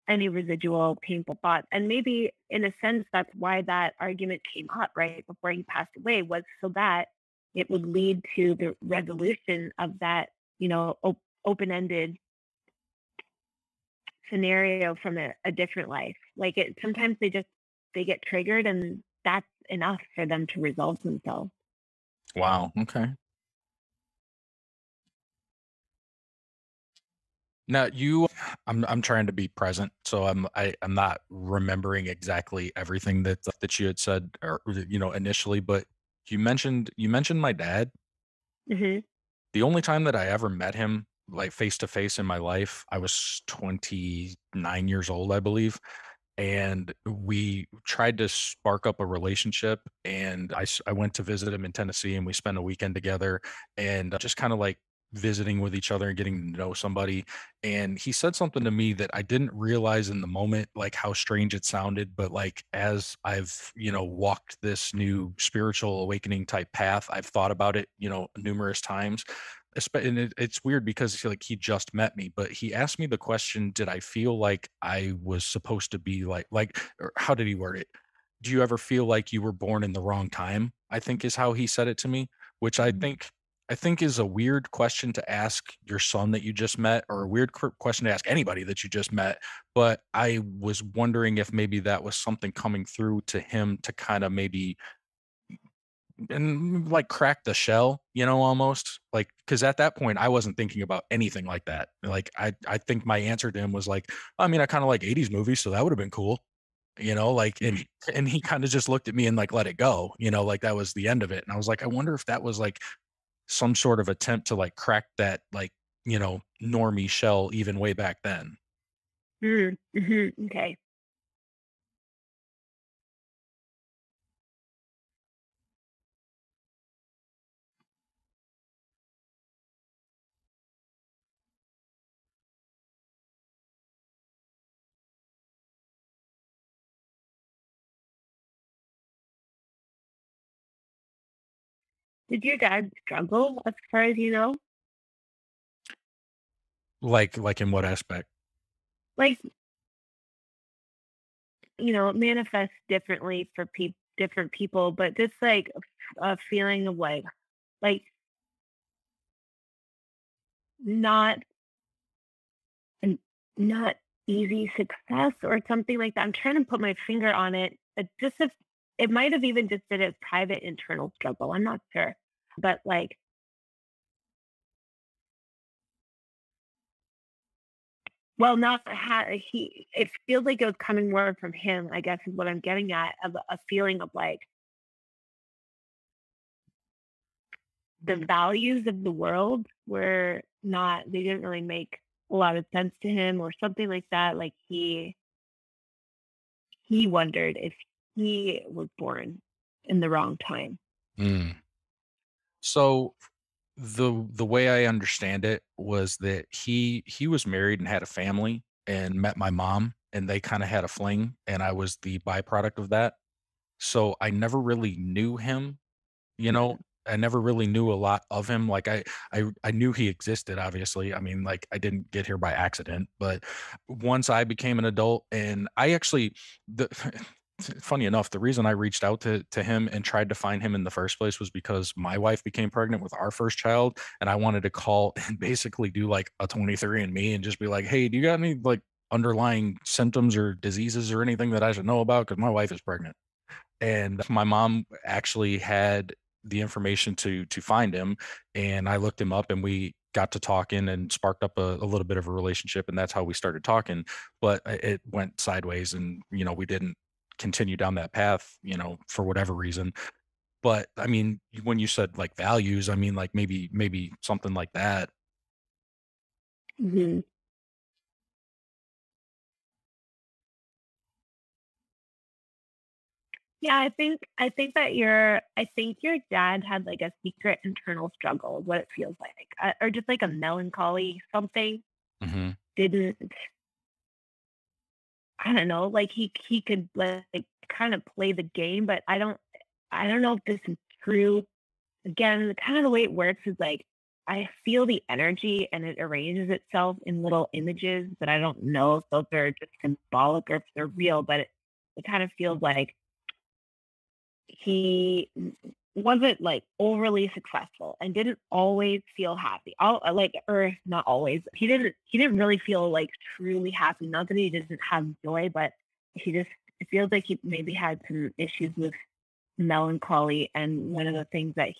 Any residual painful thoughts. And maybe in a sense, that's why that argument came up right before he passed away, was so that it would lead to the resolution of that, open-ended scenario from a different life. Like sometimes they get triggered, and that's enough for them to resolve themselves. Wow, okay. Now I'm trying to be present, so I'm not remembering exactly everything that you had said, or initially, but you mentioned my dad. Hmm. The only time that I ever met him, like, face to face in my life, I was 29 years old, I believe, and we tried to spark up a relationship, and I went to visit him in Tennessee, and we spent a weekend together, and just kinda, like, visiting with each other and getting to know somebody, and he said something to me that I didn't realize in the moment, like, how strange it sounded, but, like, as I've, walked this new spiritual awakening type path, I've thought about it, numerous times. And it's weird because like he just met me, but he asked me the question, did I feel like I was supposed to be or how did he word it? Do you ever feel like you were born in the wrong time? I think is how he said it to me, which I think is a weird question to ask your son that you just met, or a weird question to ask anybody that you just met. But I was wondering if maybe that was something coming through to him to kind of maybe and like crack the shell, almost like, because at that point I wasn't thinking about anything like that. Like I think my answer to him was like, I mean, I kind of like 80s movies, so that would have been cool, like, and he kind of just looked at me and like let it go, like that was the end of it. And I was like, I wonder if that was like some sort of attempt to like crack that like, normie shell even way back then. Okay. Did your dad struggle as far as you know? Like in what aspect? Like, it manifests differently for different people, but just like a feeling of like not and not easy success or something like that. I'm trying to put my finger on it. It might have even just been a private internal struggle. I'm not sure, but like, well, not he. It feels like it was coming more from him. I guess is what I'm getting at. Of a feeling of like the values of the world were not. They didn't really make a lot of sense to him, or something like that. Like he wondered if he was born in the wrong time. Mm. So the way I understand it was that he was married and had a family and met my mom, and they kind of had a fling, and I was the byproduct of that. So I never really knew him, you know. I never really knew a lot of him. Like I knew he existed, obviously. I mean, like I didn't get here by accident, but once I became an adult, and I actually the funny enough, the reason I reached out to him and tried to find him in the first place was because my wife became pregnant with our first child, and I wanted to call and basically do like a 23andMe and just be like, "Hey, do you got any like underlying symptoms or diseases or anything that I should know about? Because my wife is pregnant." And my mom actually had the information to find him, and I looked him up, and we got to talking and sparked up a little bit of a relationship, and that's how we started talking. But it went sideways, and we didn't continue down that path, for whatever reason. But I mean, when you said like values, I mean, like maybe something like that. Hmm. Yeah, I think your dad had like a secret internal struggle, what it feels like, or just like a melancholy something. Hmm. Didn't I don't know, like he could like kind of play the game, but I don't know if this is true. Again, kind of the way it works is like I feel the energy and it arranges itself in little images, but I don't know if those are just symbolic or if they're real. But it kind of feels like he wasn't like overly successful and didn't always feel happy. Like, or not always. He didn't really feel like truly happy. Not that he doesn't have joy, but he just it feels like he maybe had some issues with melancholy. And one of the things that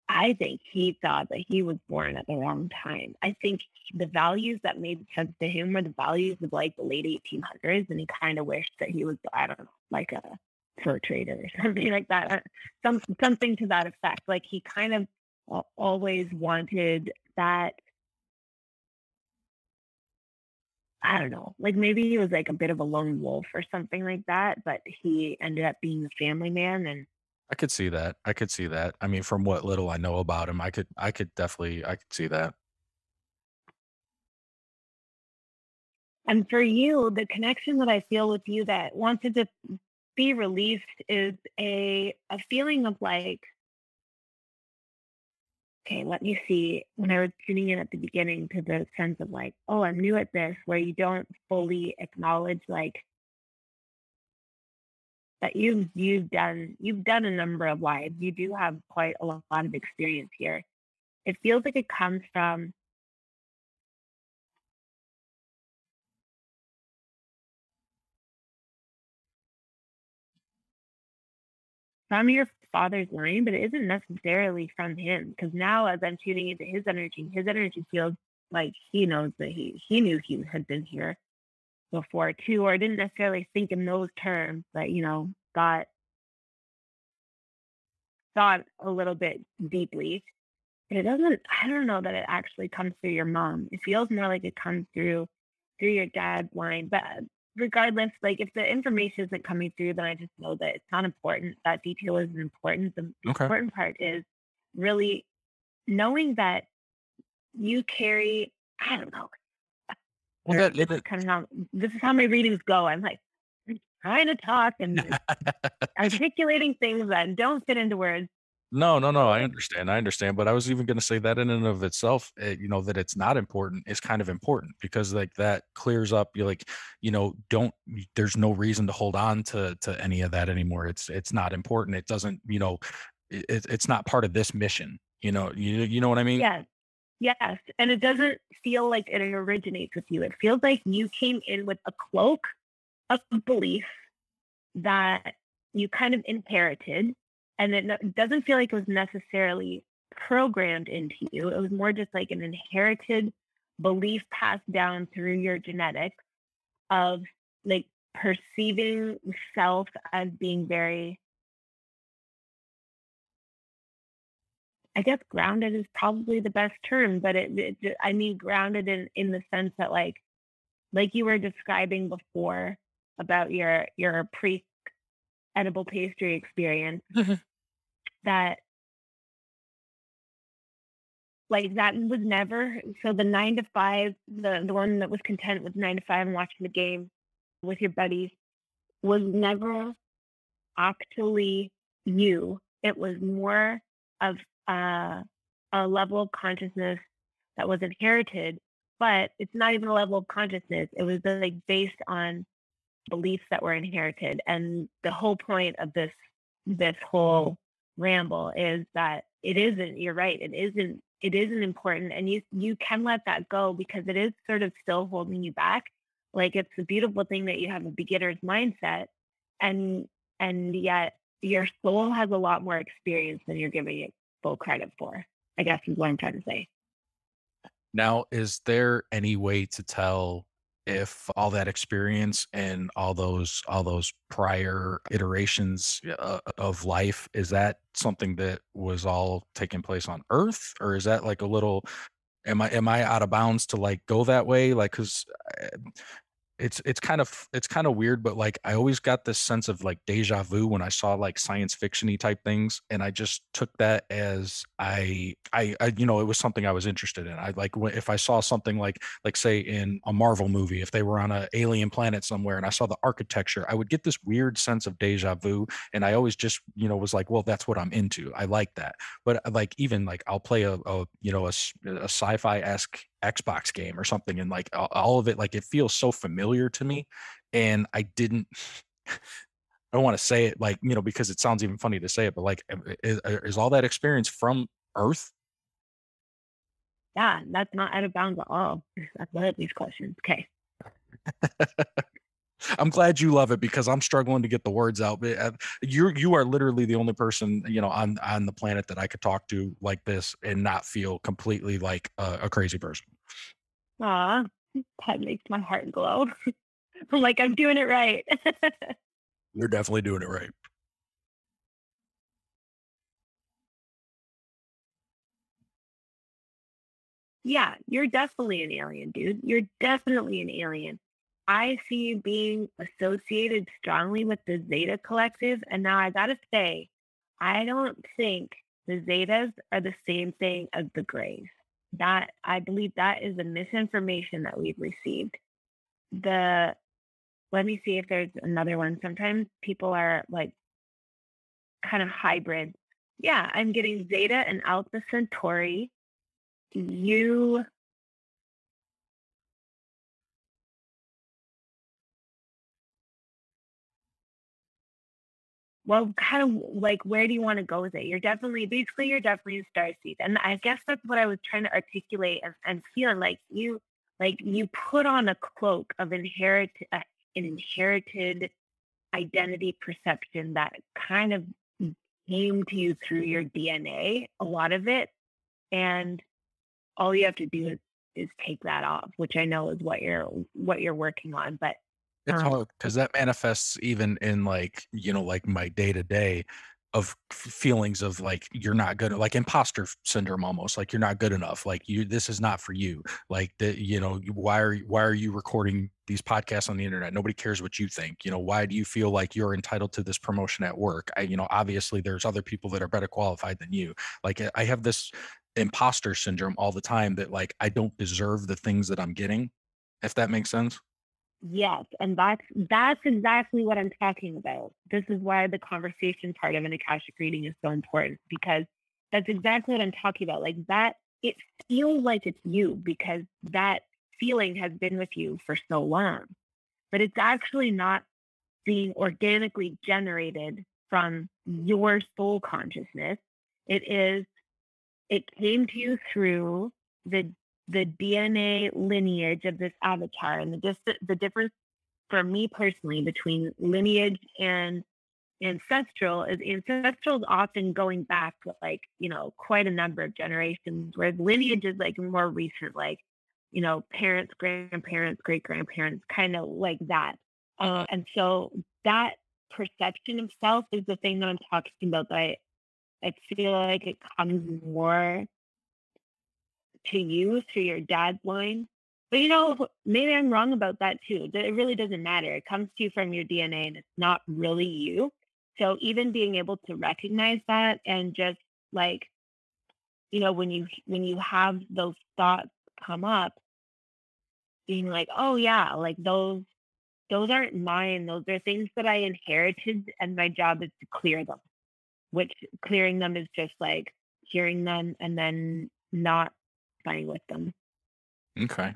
I think he thought that he was born at the wrong time. I think the values that made sense to him were the values of like the late 1800s, and he kind of wished that he was, I don't know, like a fur trader or something like that, something to that effect. Like he kind of always wanted that. I don't know, like maybe he was like a bit of a lone wolf or something like that, but he ended up being a family man. And I could see that. I could see that. I mean, from what little I know about him, I could definitely I could see that. and for you, the connection that I feel with you that wanted to be released is a feeling of like, okay, let me see. When I was tuning in at the beginning to the sense of like, oh, I'm new at this, where you don't fully acknowledge like that you've done a number of lives. You do have quite a lot of experience here. It feels like it comes from from your father's line, but it isn't necessarily from him. Because now, as I'm tuning into his energy feels like he knows that he knew he had been here before too, or didn't necessarily think in those terms, but thought a little bit deeply. But it doesn't. I don't know that it actually comes through your mom. It feels more like it comes through your dad's line. But regardless, like if the information isn't coming through, then I just know that it's not important. That detail isn't important. The Okay. important part is really knowing that you carry. I don't know. Well, This is kind of how my readings go. I'm like trying to talk and articulating things that don't fit into words. No, no, no. I So understand. But I was even going to say that in and of itself, that it's not important is kind of important because like that clears up. You like, don't. There's no reason to hold on to any of that anymore. It's not important. It doesn't. It's not part of this mission. You know what I mean? yes, yes, and it doesn't feel like it originates with you. It feels like you came in with a cloak of belief that you kind of inherited, and it doesn't feel like it was necessarily programmed into you. It was more just like an inherited belief passed down through your genetics of like perceiving self as being very, I guess grounded is probably the best term, but I mean grounded in the sense that like you were describing before about your pre edible pastry experience, that like that was never, so the 9 to 5, the one that was content with 9 to 5 and watching the game with your buddies was never actually you. It was more of a level of consciousness that was inherited, but it's not even a level of consciousness. It was like based on beliefs that were inherited. And the whole point of this whole ramble is that it isn't, you're right, it isn't important, and you can let that go because it is sort of still holding you back. Like it's a beautiful thing that you have a beginner's mindset, and yet your soul has a lot more experience than you're giving it full credit for, I guess is what I'm trying to say. Now, is there any way to tell if all that experience and all those prior iterations of life, is that something that was all taking place on Earth, or is that like a little? Am I out of bounds to like go that way? Like, because it's kind of weird, but like I always got this sense of like deja vu when I saw like science fictiony type things, and I just took that as it was something I was interested in. I like if I saw something like say in a Marvel movie, if they were on a alien planet somewhere and I saw the architecture, I would get this weird sense of deja vu, and I always just was like, well, that's what I'm into. I like that. But like even like I'll play a sci-fi esque Xbox game or something, and like all of it, like it feels so familiar to me, and I didn't. I don't want to say it like because it sounds even funny to say it, but like is all that experience from Earth? Yeah, that's not out of bounds at all. I love these questions. Okay. I'm glad you love it because I'm struggling to get the words out. But you are literally the only person on the planet that I could talk to like this and not feel completely like a crazy person. Aw, that makes my heart glow. I'm like, I'm doing it right. You're definitely doing it right. Yeah, you're definitely an alien, dude. You're definitely an alien. I see you being associated strongly with the Zeta collective. And now I gotta say, I don't think the Zetas are the same thing as the Greys. That I believe that is a misinformation that we've received. The Let me see if there's another one. Sometimes people are like kind of hybrid. Yeah, I'm getting Zeta and Alpha Centauri. You Well, kind of like where do you want to go with it? You're definitely a starseed. And I guess that's what I was trying to articulate and feeling like you put on a cloak of an inherited identity perception that kind of came to you through your DNA, a lot of it. And all you have to do is take that off, which I know is what you're working on. But It's hard because that manifests even in like, like my day to day of feelings of like you're not good, like imposter syndrome almost, like you're not good enough, like this is not for you. Like that, why are you recording these podcasts on the internet? Nobody cares what you think. Why do you feel like you're entitled to this promotion at work? Obviously there's other people that are better qualified than you. Like I have this imposter syndrome all the time that like I don't deserve the things that I'm getting, if that makes sense. yes, and that's exactly what I'm talking about. This is why the conversation part of an Akashic reading is so important, because that's exactly what I'm talking about. Like that, it feels like it's you because that feeling has been with you for so long, but it's actually not being organically generated from your soul consciousness. It came to you through the DNA lineage of this avatar, and the difference for me personally between lineage and ancestral is often going back like quite a number of generations, whereas lineage is like more recent, like parents, grandparents, great grandparents, kind of like that. And so that perception of self is the thing that I'm talking about. That I feel like it comes more to you through your dad's line. But maybe I'm wrong about that too. It really doesn't matter. It comes to you from your DNA and it's not really you. So even being able to recognize that and just like, when you have those thoughts come up, being like, oh yeah, like those aren't mine. Those are things that I inherited and my job is to clear them, which clearing them is just like hearing them and then not fighting with them. Okay.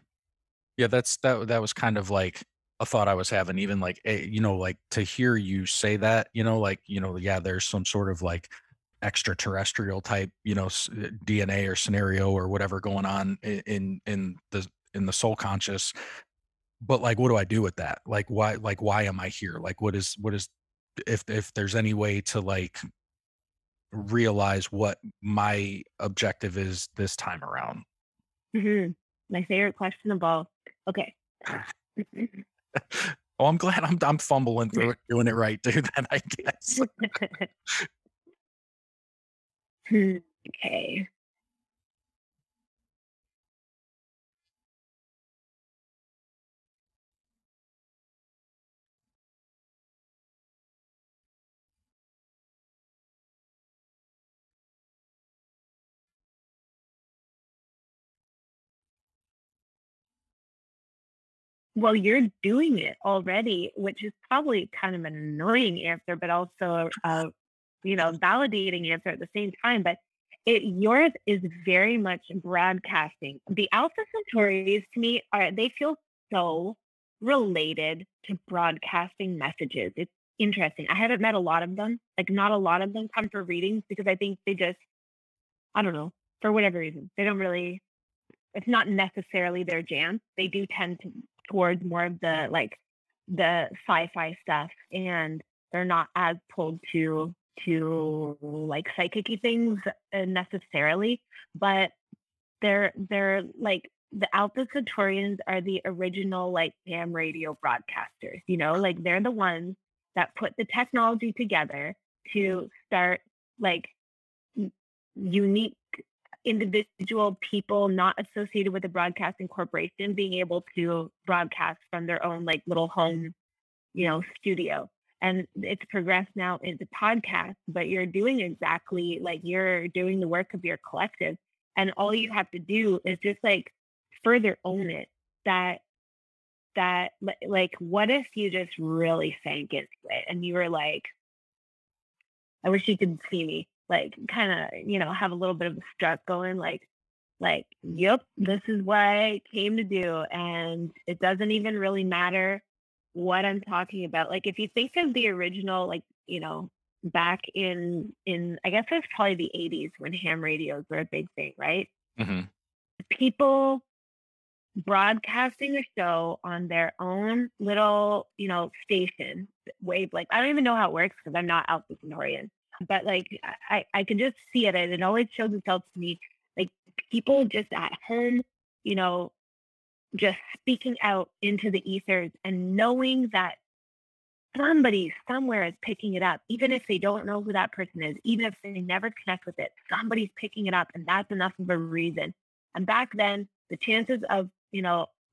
Yeah, that was kind of like a thought I was having, even like, like to hear you say that, like, yeah, there's some sort of like extraterrestrial type, DNA or scenario or whatever going on in the soul conscious. But like, what do I do with that? Why am I here? Like, what is, if there's any way to like realize what my objective is this time around. My favorite question of all. Okay. Oh, I'm glad I'm fumbling through it, doing it right, dude. Then I guess. Okay. Well, you're doing it already, which is probably kind of an annoying answer, but also validating answer at the same time. But yours is very much broadcasting. The Alpha Centauris to me they feel so related to broadcasting messages. It's interesting. I haven't met a lot of them. Like not a lot of them come for readings because I think they just, I don't know, for whatever reason, they don't really, it's not necessarily their jam. They do tend towards more of the sci-fi stuff, and they're not as pulled to like psychic things necessarily, but they're like the Alpha Centaurians are the original like ham radio broadcasters. Like they're the ones that put the technology together to start like unique individual people not associated with a broadcasting corporation being able to broadcast from their own like little home, studio. And it's progressed now into podcasts, but you're doing exactly like you're doing the work of your collective. And all you have to do is just like further own it. That like, what if you just really sank into it and you were like, I wish you could see me, like kind of, have a little bit of a strut going, like, yep, this is what I came to do. And it doesn't even really matter what I'm talking about. Like if you think of the original, like, back in I guess it's probably the 80s when ham radios were a big thing, right? Mm-hmm. People broadcasting a show on their own little, station wavelength. I don't even know how it works because I'm not Alpha Centaurian. But like I can just see it, and it always shows itself to me. Like people just at home, you know, just speaking out into the ethers and knowing that somebody somewhere is picking it up, even if they don't know who that person is, even if they never connect with it, somebody's picking it up, and that's enough of a reason. And back then, the chances of,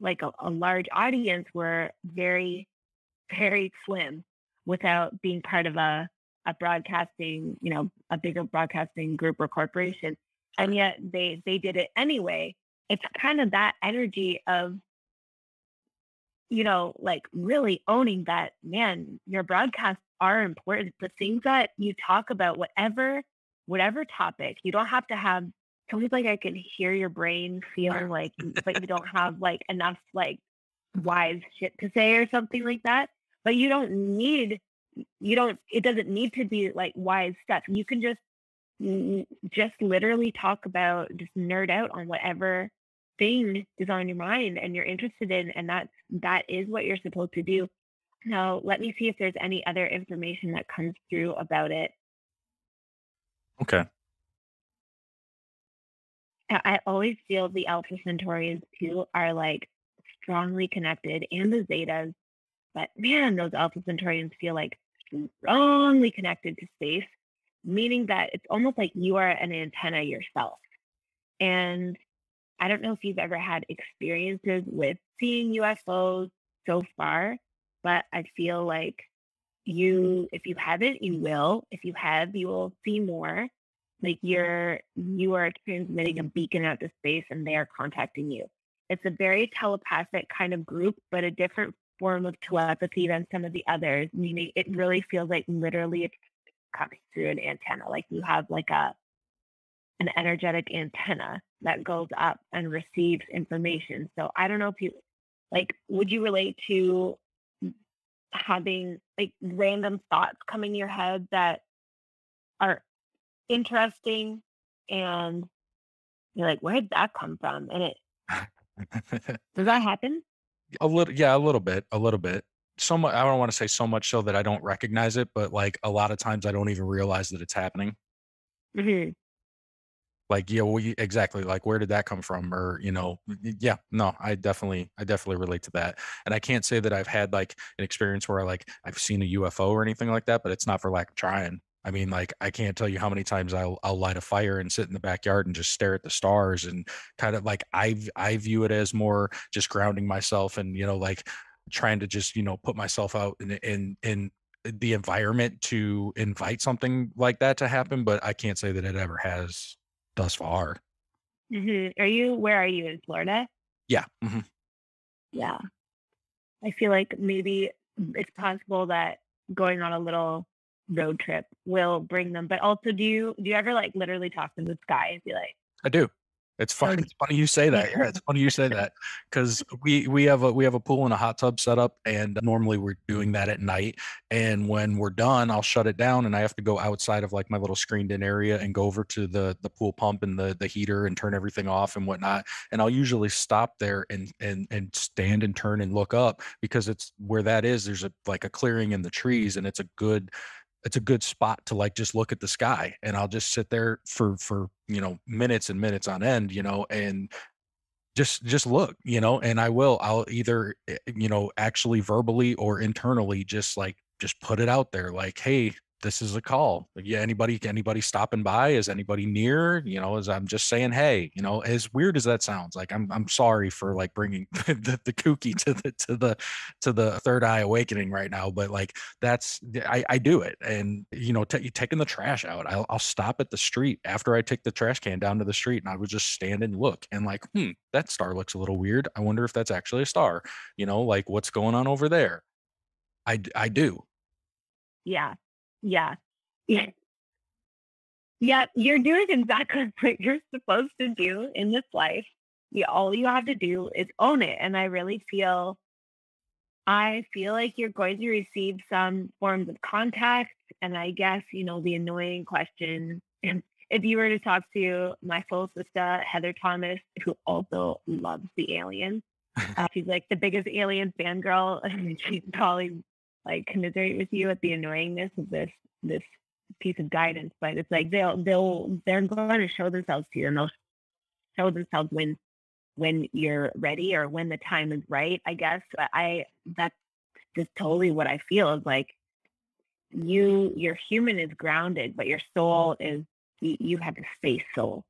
like a large audience were very, very slim without being part of a broadcasting, a bigger broadcasting group or corporation. And yet they did it anyway. It's kind of that energy of, like really owning that, man, your broadcasts are important. The things that you talk about, whatever topic, you don't have to have, sometimes like I can hear your brain feeling like, but you don't have like enough like wise shit to say or something like that. But it doesn't need to be like wise stuff. You can just literally talk about, just nerd out on whatever thing is on your mind and you're interested in, and that is what you're supposed to do. Now let me see if there's any other information that comes through about it. Okay. I always feel the Alpha Centaurians too are like strongly connected, and the Zetas, but man, those Alpha Centaurians feel like strongly connected to space, meaning that it's almost like you are an antenna yourself. And I don't know if you've ever had experiences with seeing UFOs so far, but I feel like if you haven't, you will. If you have, you will see more. Like you are transmitting a beacon out to space and they are contacting you. It's a very telepathic kind of group, but a different form of telepathy than some of the others, meaning it really feels like literally it's coming through an antenna. Like you have like an energetic antenna that goes up and receives information. So I don't know if you like, would you relate to having like random thoughts coming to your head that are interesting and you're like, where did that come from? And does that happen? A little, yeah, a little bit. So much, I don't want to say so much so that I don't recognize it, but like a lot of times I don't even realize that it's happening. Hmm. Like, yeah, well, exactly. Like, where did that come from? Or, yeah, no, I definitely relate to that. And I can't say that I've had like an experience where I've seen a UFO or anything like that, but it's not for lack of trying. I mean, like, I can't tell you how many times I'll light a fire and sit in the backyard and just stare at the stars and kind of like I view it as more just grounding myself and like trying to just put myself out in the environment to invite something like that to happen. But I can't say that it ever has thus far. Where are you in Florida? Yeah. Hmm. Yeah. I feel like maybe it's possible that going on a little road trip will bring them. But also, do you ever like literally talk to the sky and be like, I do. It's oh, funny. It's funny you say that. Yeah, it's funny you say that because we have a pool and a hot tub set up, and normally we're doing that at night. And when we're done, I'll shut it down, and I have to go outside of like my little screened-in area and go over to the pool pump and the heater and turn everything off and whatnot. And I'll usually stop there and stand and turn and look up because it's where that is. There's a clearing in the trees, and it's a good spot to like just look at the sky, and I'll just sit there for minutes and minutes on end, and just look, and I'll either actually verbally or internally just put it out there like, hey, this is a call. Like, yeah, anybody stopping by? Is anybody near? As I'm just saying, hey, as weird as that sounds, like I'm sorry for like bringing the kooky to the third eye awakening right now, but like I do it. And taking the trash out, I'll stop at the street after I take the trash can down to the street, and I would just stand and look and like, that star looks a little weird. I wonder if that's actually a star. Like, what's going on over there. I do. yeah, yeah, yeah, yeah. You're doing exactly what you're supposed to do in this life. All you have to do is own it. And I feel like you're going to receive some forms of contact. And I guess, the annoying question, if you were to talk to my full sister, Heather Thomas, who also loves the aliens, she's like the biggest alien fangirl. And she'd probably like commiserate with you at the annoyingness of this piece of guidance, but it's like they're going to show themselves to you, and they'll show themselves when you're ready or when the time is right, I guess. But that's just totally what I feel is like your human is grounded, but your soul is, you have this space soul.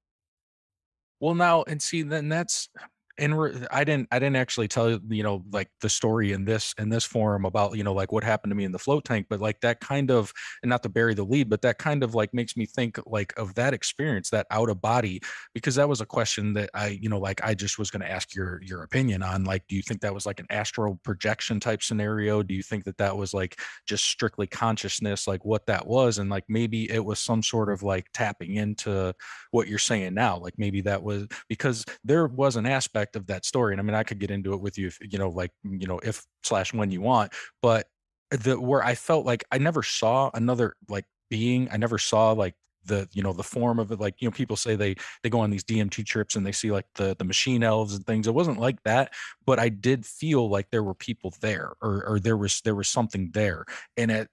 Well, now and see, then that's and I didn't actually tell you, like the story in this forum about, like what happened to me in the float tank, but like that kind of, and not to bury the lead, but that kind of like makes me think like of that experience, that out of body, because that was a question that like I just was going to ask your opinion on. Like, do you think that was like an astral projection type scenario? Do you think that that was like just strictly consciousness, like what that was? And like maybe it was some sort of like tapping into what you're saying now. Like maybe that was because there was an aspect of that story. And I mean, I could get into it with you if, like, if slash when you want, but where I felt like I never saw another like being, I never saw like the form of it. Like, people say they go on these DMT trips and they see like the machine elves and things. It wasn't like that, but I did feel like there were people there, or there was something there. And at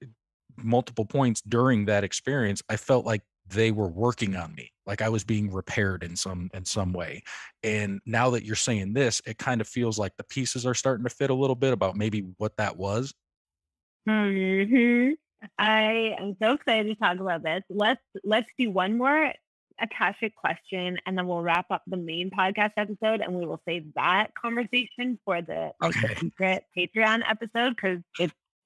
multiple points during that experience, I felt like they were working on me, like I was being repaired in some way. And now that you're saying this, it kind of feels like the pieces are starting to fit a little bit about maybe what that was. Mm-hmm. I am so excited to talk about this. Let's do one more Akashic question, and then we'll wrap up the main podcast episode, and we will save that conversation for the secret Patreon episode, because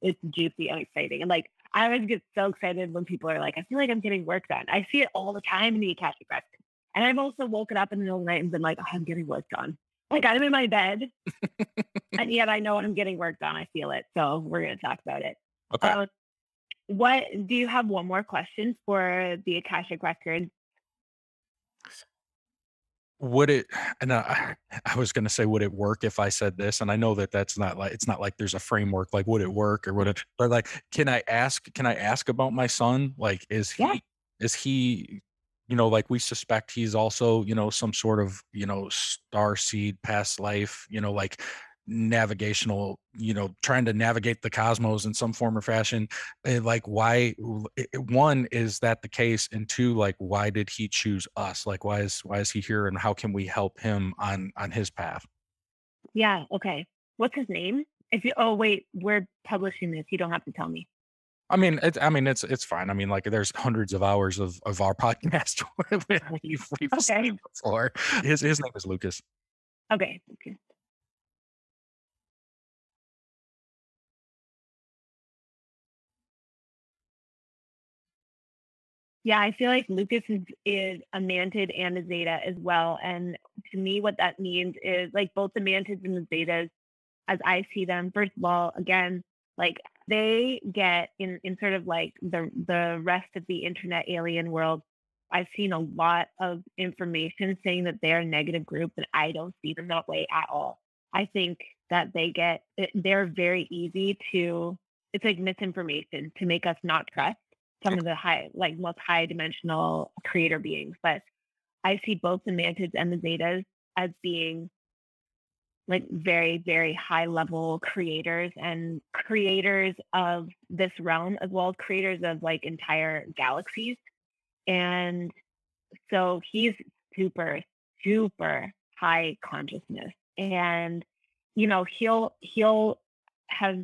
it's juicy and exciting. And like, I always get so excited when people are like, I feel like I'm getting work done. I see it all the time in the Akashic question. And I've also woken up in the middle of the night and been like, oh, I'm getting work done. Like, I'm in my bed, and yet I know I'm getting work done. I feel it. So we're going to talk about it. Okay. What do you have? One more question for the Akashic record? Would it, and I was going to say, would it work if I said this? And I know that that's not like, it's not like there's a framework, like, would it work or would it, but like, can I ask about my son? Like, is he, like we suspect he's also, some sort of, starseed past life, like navigational, trying to navigate the cosmos in some form or fashion. Like, why, one, is that the case? And two, like, why did he choose us? Like, why is he here, and how can we help him on his path? Yeah. Okay. What's his name? Oh wait, we're publishing this. You don't have to tell me. I mean, it's fine. I mean, like, there's hundreds of hours of our podcast we've okay. before. His name is Lucas. Okay. Yeah, I feel like Lucas is a mantid and a Zeta as well. And to me, what that means is like both the mantids and the Zetas, as I see them, first of all, again, like they get in sort of like the rest of the internet alien world. I've seen a lot of information saying that they're a negative group, and I don't see them that way at all. I think that they're very easy to, it's like misinformation to make us not trust some of the most high dimensional creator beings. But I see both the mantids and the Zetas as being like very, very high level creators, and creators of this realm, as well as creators of like entire galaxies. And so he's super, super high consciousness. And, he'll have,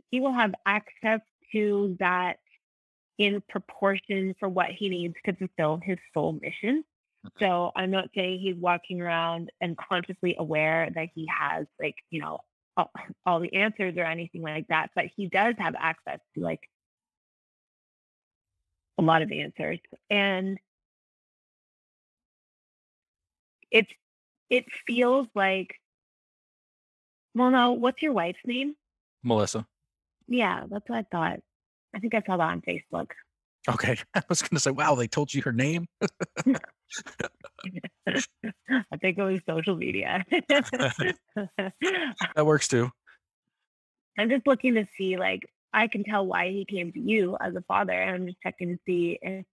he will have access to that in proportion for what he needs to fulfill his soul mission. So I'm not saying he's walking around and consciously aware that he has like, all the answers or anything like that, but he does have access to like a lot of answers. And it feels like, well, no, what's your wife's name? Melissa. Yeah, that's what I thought. I think I saw that on Facebook. Okay. I was going to say, wow, they told you her name? I think it was social media. That works too. I'm just looking to see, like, I can tell why he came to you as a father, and I'm just checking to see if,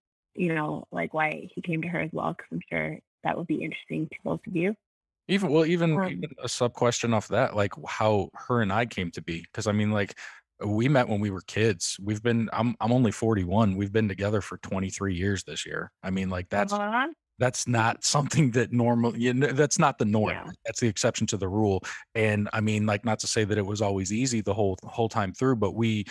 like why he came to her as well, because I'm sure that would be interesting to both of you. Even a sub question off that, like how her and I came to be. Because I mean, like, We met when we were kids. I'm only 41. We've been together for 23 years this year. I mean, like Uh, that's not something that that's not the norm. yeah. That's the exception to the rule. And I mean, like, not to say that it was always easy the whole time through, but we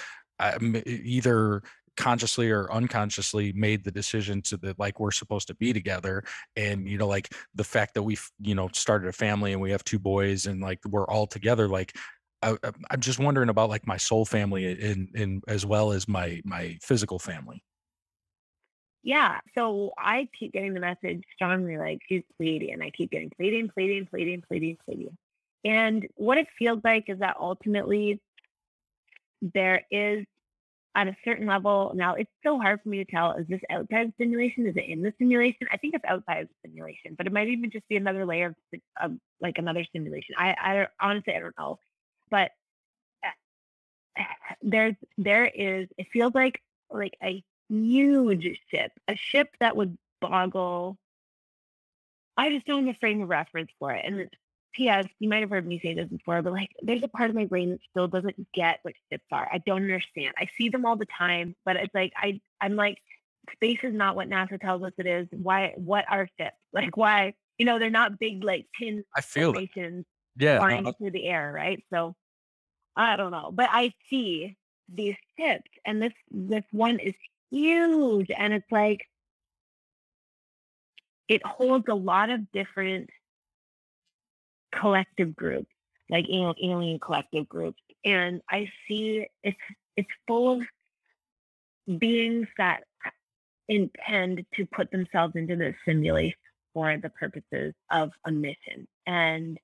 either consciously or unconsciously made the decision to that, like, we're supposed to be together. And like the fact that we've started a family and we have two boys and like we're all together, like I'm just wondering about like my soul family in as well as my physical family. Yeah. So I keep getting the message strongly, like she's Pleiadian, and I keep getting Pleiadian, Pleiadian, Pleiadian, Pleiadian, Pleiadian. And what it feels like is that ultimately there is, at a certain level, now it's so hard for me to tell, is this outside simulation? Is it in the simulation? I think it's outside of the simulation, but it might even just be another layer of like another simulation. Honestly, I don't know. But there is, it feels like a huge ship, a ship that would boggle. I just don't have a frame of reference for it. And P.S., you might have heard me say this before, but like there's a part of my brain that still doesn't get what ships are. I don't understand. I see them all the time, but it's like I'm like, space is not what NASA tells us it is. Why? What are ships? Like why? They're not big like tin I feel that. formations Yeah. flying through the air, right? So I don't know, but I see these ships, and this one is huge, and it's like it holds a lot of different collective groups, like alien collective groups, and I see it's full of beings that intend to put themselves into this simulation for the purposes of a mission, and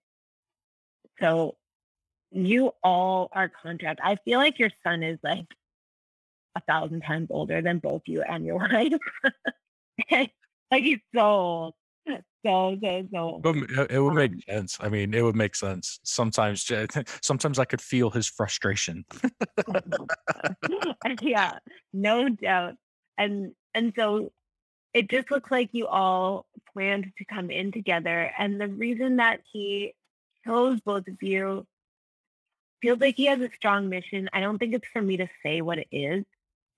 so you all are contract. I feel like your son is like 1,000 times older than both you and your wife. Like he's so, so. But it would make Um, sense. I mean, it would make sense. Sometimes, sometimes I could feel his frustration. yeah, no doubt. And so it just looks like you all planned to come in together. And the reason that he chose both of you feels like he has a strong mission. I don't think it's for me to say what it is.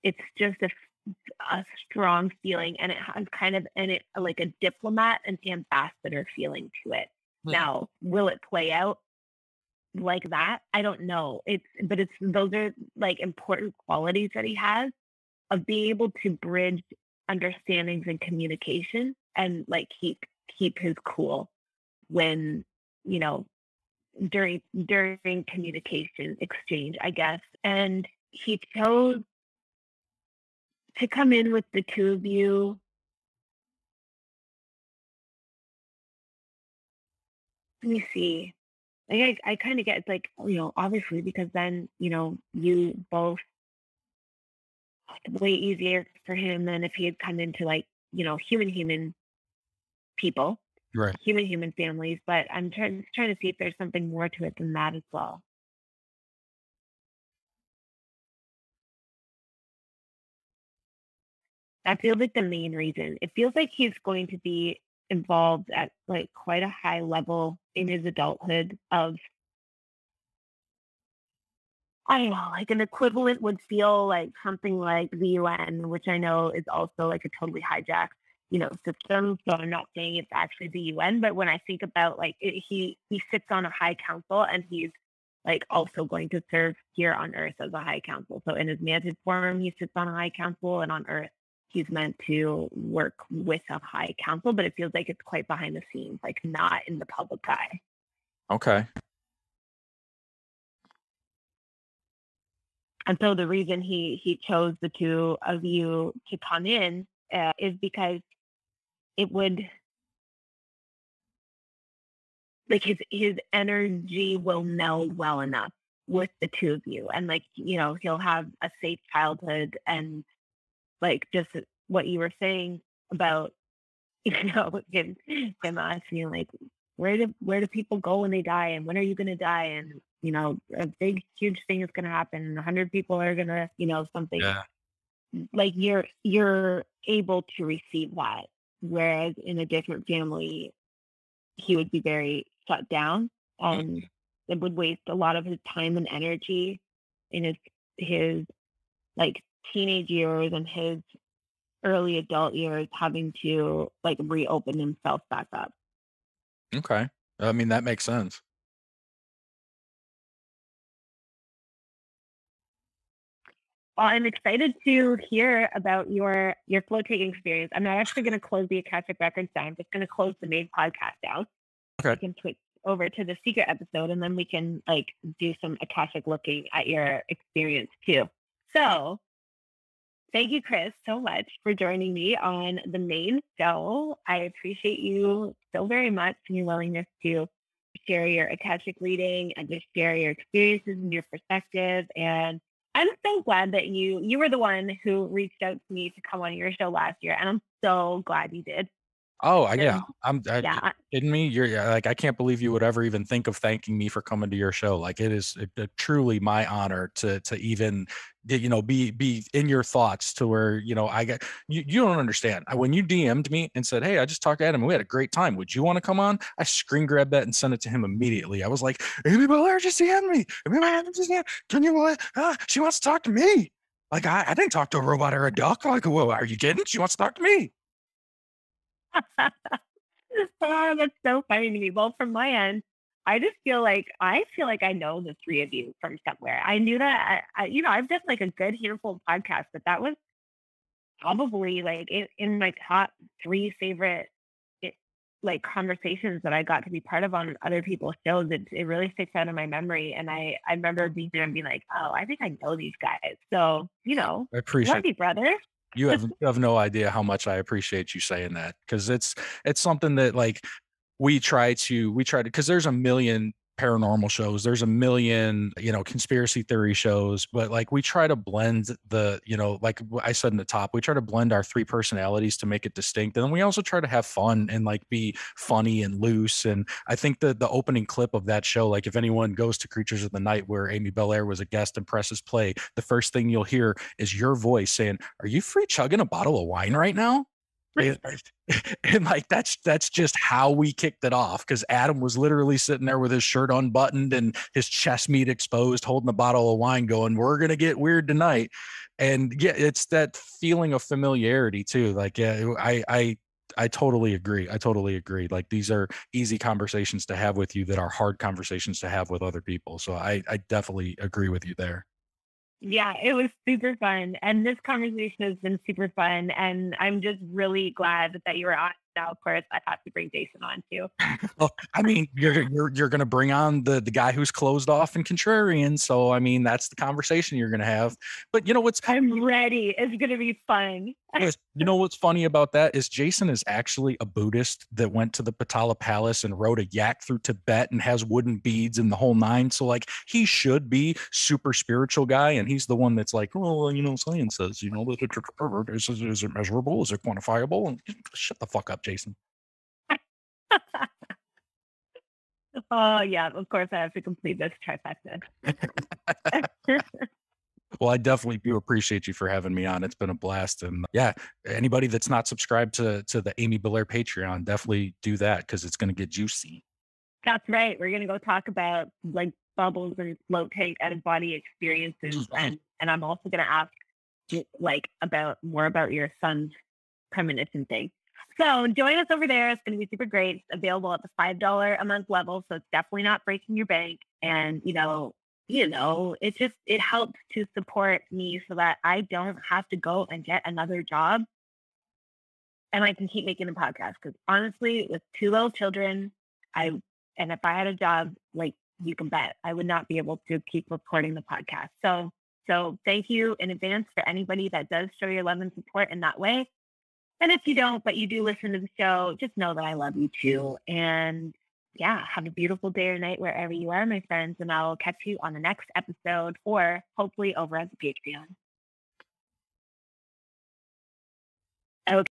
It's just a strong feeling, and it has kind of like a diplomat and ambassador feeling to it. Now, will it play out like that? I don't know. But those are like important qualities that he has of being able to bridge understandings and communication and like keep his cool when you know during communication exchange, I guess. And he chose to come in with the two of you. Let me see. Like I kind of get it's like, obviously because then, you both way easier for him than if he had come into like, human people, Right. human families. But I'm trying to see if there's something more to it than that as well. That feels like the main reason. It feels like he's going to be involved at like quite a high level in his adulthood of, I don't know, like an equivalent would feel like something like the UN, which I know is also like a totally hijacked, system. So I'm not saying it's actually the UN, but when I think about like he sits on a high council, and he's like also going to serve here on Earth as a high council. So in his mantis form, he sits on a high council, and on Earth, he's meant to work with a high council, but it feels like it's quite behind the scenes, like not in the public eye. Okay. And so the reason he chose the two of you to come in is because it would, like, his energy will meld well enough with the two of you, and like he'll have a safe childhood, and like just what you were saying about him asking like where do people go when they die, and when are you going to die, and a big huge thing is going to happen, and 100 people are going to something. Yeah. Like you're able to receive that, whereas in a different family he would be very shut down, and it would waste a lot of his time and energy in his his like teenage years and his early adult years having to like reopen himself back up. Okay. I mean, that makes sense. Well, I'm excited to hear about your float taking experience. I'm not actually going to close the Akashic Records down. I'm just going to close the main podcast down. Okay. We can switch over to the secret episode, and then we can like do some Akashic looking at your experience too. So thank you, Chris, so much for joining me on the main show. I appreciate you so very much and your willingness to share your Akashic reading and to share your experiences and your perspective. And I'm so glad that you were the one who reached out to me to come on your show last year, and I'm so glad you did. Oh, yeah. Yeah. Kidding me? Like, I can't believe you would ever even think of thanking me for coming to your show. Like, it is truly my honor to even, be in your thoughts to where, I got, you don't understand. When you DM'd me and said, hey, I just talked to Adam and we had a great time. Would you want to come on? I screen grabbed that and sent it to him immediately. I was like, Amy Belair just DM'd me. Can you, she wants to talk to me. Like, I didn't talk to a robot or a duck. Like, whoa, are you kidding? She wants to talk to me. Oh, that's so funny to me. Well, from my end, I feel like I know the three of you from somewhere. I knew that I've done like a good handful of podcasts, but that was probably like in my top three favorite like conversations that I got to be part of on other people's shows. It really sticks out in my memory, and I remember being there and being like, oh, I think I know these guys. So I appreciate love you, brother. You have no idea how much I appreciate you saying that, because it's something that like we try to because there's a million paranormal shows, there's a million conspiracy theory shows, but like we try to blend the like I said in the top, we try to blend our three personalities to make it distinct, and then we also try to have fun and like be funny and loose. And I think the opening clip of that show, like if anyone goes to Creatures of the Night where Amy Belair was a guest and presses play, the first thing you'll hear is your voice saying, are you free chugging a bottle of wine right now? And like that's just how we kicked it off, because Adam was literally sitting there with his shirt unbuttoned and his chest meat exposed, holding a bottle of wine going, we're gonna get weird tonight. And yeah, it's that feeling of familiarity too. Like, yeah, I totally agree. Like, these are easy conversations to have with you that are hard conversations to have with other people. So I definitely agree with you there. Yeah, it was super fun. And this conversation has been super fun. And I'm just really glad that you were on. Now, of course, I have to bring Jason on too. Well, I mean, you're going to bring on the guy who's closed off and contrarian. So, I mean, that's the conversation you're going to have. But I'm ready. It's going to be fun. What's funny about that is Jason is actually a Buddhist that went to the Patala Palace and rode a yak through Tibet and has wooden beads and the whole nine. So like he should be super spiritual guy. And he's the one that's like, well, science says, that is it measurable? Is it quantifiable? And shut the fuck up, Jason. Oh yeah, of course I have to complete this trifecta. Well, I definitely do appreciate you for having me on. It's been a blast. And yeah, anybody that's not subscribed to the Amy Belair Patreon, definitely do that, because it's going to get juicy. That's right. We're going to go talk about like bubbles and float tank out of body experiences. And I'm also going to ask like more about your son's premonition thing. So join us over there. It's going to be super great. It's available at the $5 a month level. So it's definitely not breaking your bank. And, it helps to support me so that I don't have to go and get another job and I can keep making the podcast. Because honestly, with two little children, and if I had a job, like you can bet I would not be able to keep recording the podcast. So thank you in advance for anybody that does show your love and support in that way. And if you don't, but you do listen to the show, just know that I love you too. And yeah, have a beautiful day or night wherever you are, my friends. And I'll catch you on the next episode, or hopefully over at the Patreon. Okay.